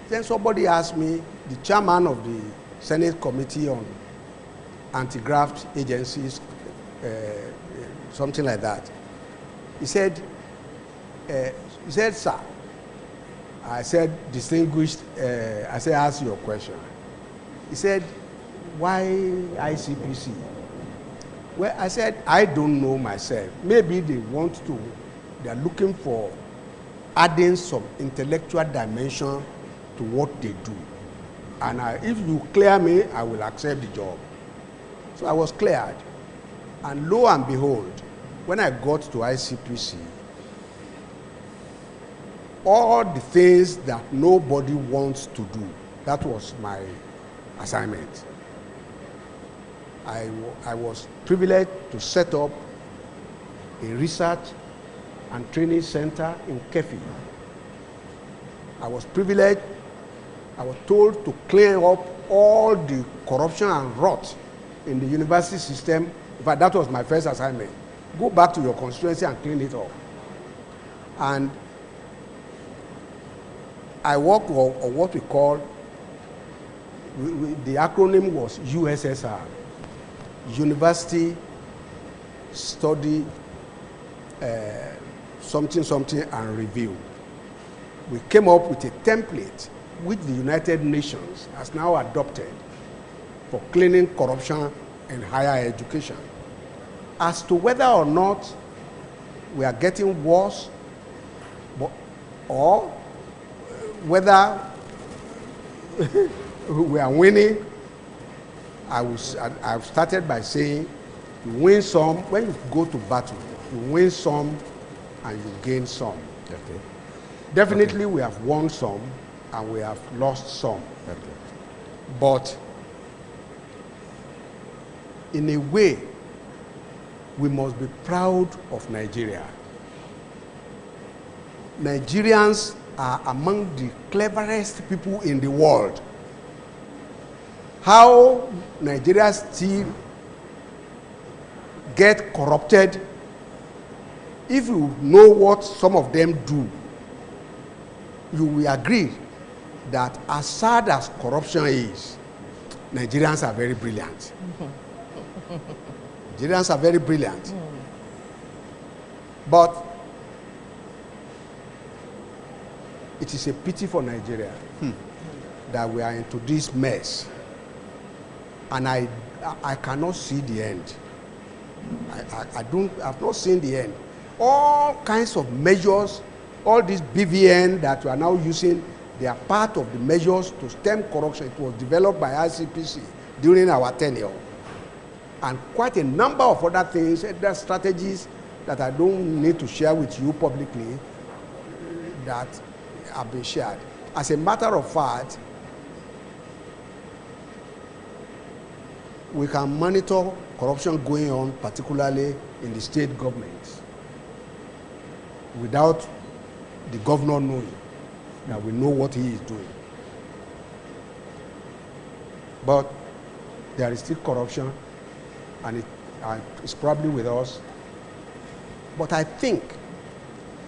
Then somebody asked me, the chairman of the Senate Committee on Anti-Graft Agencies, something like that. He said, sir, I said, distinguished, I said, ask your question. He said, why ICPC? Well, I said, I don't know myself. Maybe they are looking for adding some intellectual dimension to what they do. And if you clear me, I will accept the job. So I was cleared. And lo and behold, when I got to ICPC, all the things that nobody wants to do. That was my assignment. I was privileged to set up a research and training center in Kefi. I was privileged, I was told to clean up all the corruption and rot in the university system. In fact, that was my first assignment. Go back to your constituency and clean it up. And I worked on what we call, the acronym was USSR, University Study something and Review. We came up with a template which the United Nations has now adopted for cleaning corruption in higher education. As to whether or not we are getting worse, or whether we are winning, I've started by saying, you win some. When you go to battle, you win some and you gain some. Okay. Definitely, we have won some and we have lost some. Okay. But in a way, we must be proud of Nigeria. Nigerians are among the cleverest people in the world. How Nigeria still get corrupted, if you know what some of them do, you will agree that as sad as corruption is, Nigerians are very brilliant. Nigerians are very brilliant. But it is a pity for Nigeria that we are into this mess. And I cannot see the end. I've not seen the end. All kinds of measures, all this BVN that we are now using, they are part of the measures to stem corruption. It was developed by ICPC during our tenure. And quite a number of other things, other strategies that I don't need to share with you publicly that have been shared. As a matter of fact, we can monitor corruption going on, particularly in the state governments, without the governor knowing that we know what he is doing. But there is still corruption, and it's probably with us. But I think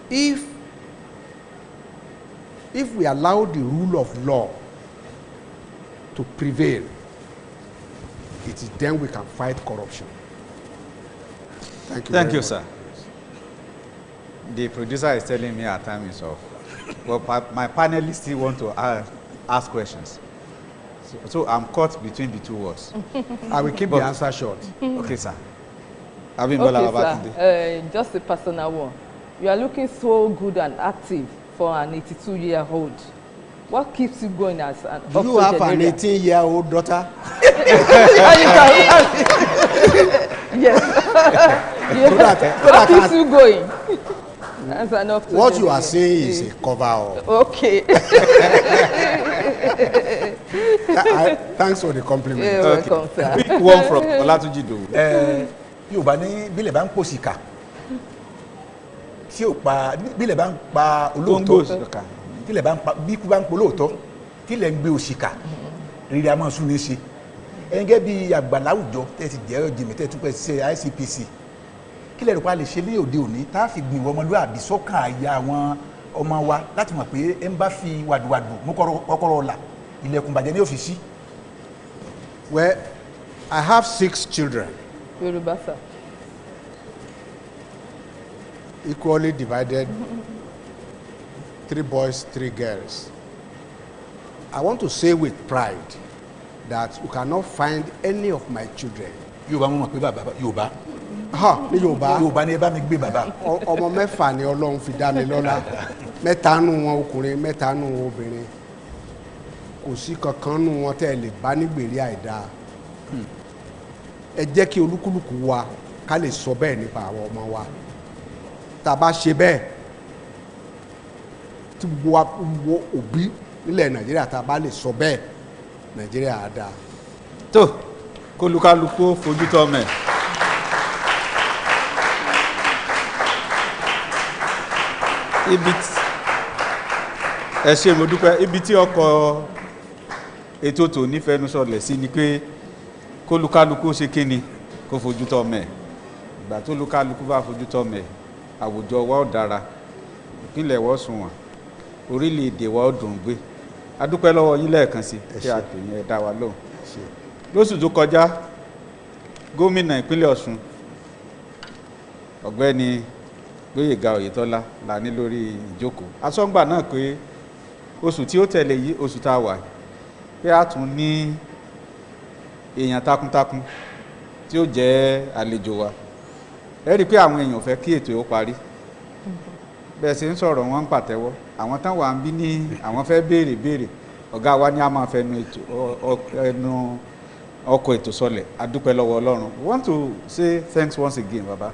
if we allow the rule of law to prevail, it is then we can fight corruption. Thank you. Thank you, sir. The producer is telling me our time is off. Well, my panelists still want to ask questions. So I'm caught between the two words. I will keep the answer short. Okay, sir. Okay, sir. Just a personal one. You are looking so good and active for an 82-year-old. What keeps you going as an Do you have an 18-year-old daughter? Yes. What keeps you going as an octogenarian? What you are saying is a cover-up. Okay. Thanks for the compliment. You're welcome, sir. Quick one from Olatunji Dowu. Yorùbá ní bílẹ̀ bá ń pòsìkà tí ò pa bílẹ̀ bá ń pa olóòótọ́ bílẹ̀ bá ń pa bí ikú bá ń pa olóòótọ́ tílẹ̀ ń gbé òṣìkà rírì àmọ́ sún ní ṣe ẹ̀ńgẹ́ bí àgbàlá àwùjọ tẹ́ ti jẹ́ jìmì tẹ́ tún pẹ́ ṣe ICPC kílẹ̀ rẹ̀ pa lè ṣe ní òde òní tá a fi gbìn ọmọlúwàbí sọ́kàn àyà àwọn ọmọ wa láti mọ̀ pé ẹ ń bá fi wàdùwàdù mú kọ́kọ́rọ́ ọ̀la ilẹ̀kùn bàjẹ́ ní òfìsí. Well, I have 6 children. Yoruba, sir. Equally divided, 3 boys, 3 girls. I want to say with pride that you cannot find any of my children. Yorùbá mọ̀ pé bàbá Yorùbá. Ní Yorùbá. Yorùbá ni ẹ bá mi gbé bàbá. Ọmọ mẹ́fà ni Ọlọ́run fi dá mi lọ́lá. 3 nù wọn ọkùnrin, 3 nù wọn obìnrin. Kò sí kankan nù wọn tẹ́ lè bá nígbèrè àìdáa. Ẹ jẹ́ kí olúkúlùkù wa ká lè sọ bẹ́ẹ̀ nípa àwọn ọmọ wa. Tá a bá ṣe bẹ́ẹ̀, tí gbogbo òbí nílẹ̀ Nàìjíríà tá a bá lè sọ bẹ́ẹ̀ Nàìjíríà á dáa. tó kólúkálukú fojú tọ́ mẹ́. ẹ ṣé mo dúpẹ́. Ibi tí ọkọ̀ ètò tò nífẹ̀ẹ́nu sọlẹ̀ sí ni pé kólúkálukú ṣe kíni kó fojú tọ́ mẹ́. Ìgbà tó lúkálukú bá fojú tọ́ mẹ́, àwùjọ wa ó dára, ìpínlẹ̀ wa ó sunwọ̀n, orílẹ̀-èdè wa ó dùn gbé. A dúpẹ́ lọ́wọ́ yín lẹ́ẹ̀kan sí tí a pè yẹn dá wa lóhùn. Lóṣù tó kọjá, gómìnà ìpínlẹ̀ Ọ̀ṣun ọ̀gbẹ́ni Gbóyèga Oyètọ́lá la ní lórí ìjókòó. Asọ́ngbà náà pé oṣù tí ó tẹ̀lé yìí, oṣù tá a wà, pé a tún ní èèyàn takuntakun tí ó jẹ́ àlejò wa. Ẹ rí i pé àwọn èèyàn fẹ́ kí ètò ó parí. Bẹ́ẹ̀ sì ń sọ̀rọ̀ wọn ń pàtẹ́wọ́. Àwọn tán wà ń bí ní àwọn fẹ́ béèrè. Ọ̀gá wa ní a máa fẹnu ẹnu ọkọ̀ ètò sọlẹ̀. A dúpẹ́ lọ́wọ́ Ọlọ́run. We want to say thanks once again, Baba,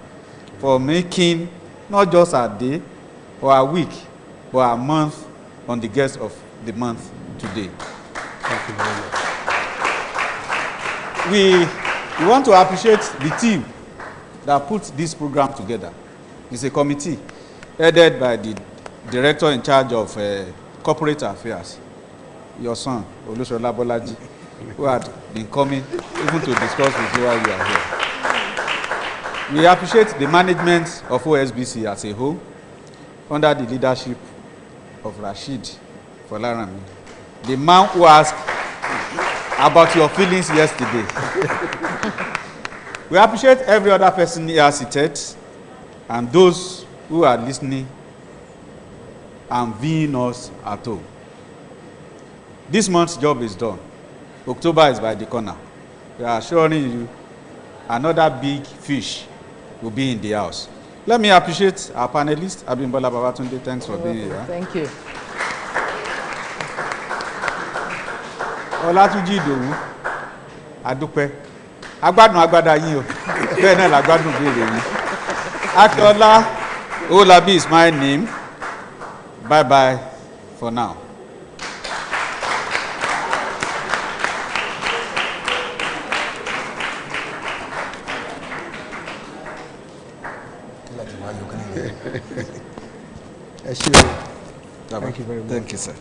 for making not just our day or our week, but our month on the guest of the month today. Thank you very much. We want to appreciate the team that put this program together. It's a committee headed by the director in charge of corporate affairs, your son, Olusola Bolaji, who had been coming even to discuss with you while you are here. We appreciate the management of OSBC as a whole, under the leadership of Rashid Folarami, the man who asked about your feelings yesterday. We appreciate every other person here seated and those who are listening and viewing us at home. This month's job is done. October is by the corner. We are assuring you another big fish will be in the house. Let me appreciate our panelists. Abimbola Babatunde, thanks for being here. Thank you. Olatunji Idowu, adúpẹ́. Agbádùn agbádá yín o. Bẹ́ẹ̀ náà lágbádùn béèrè yín. Akinola Olabi is my name. Bye bye for now. Thank you very much. Thank you, sir.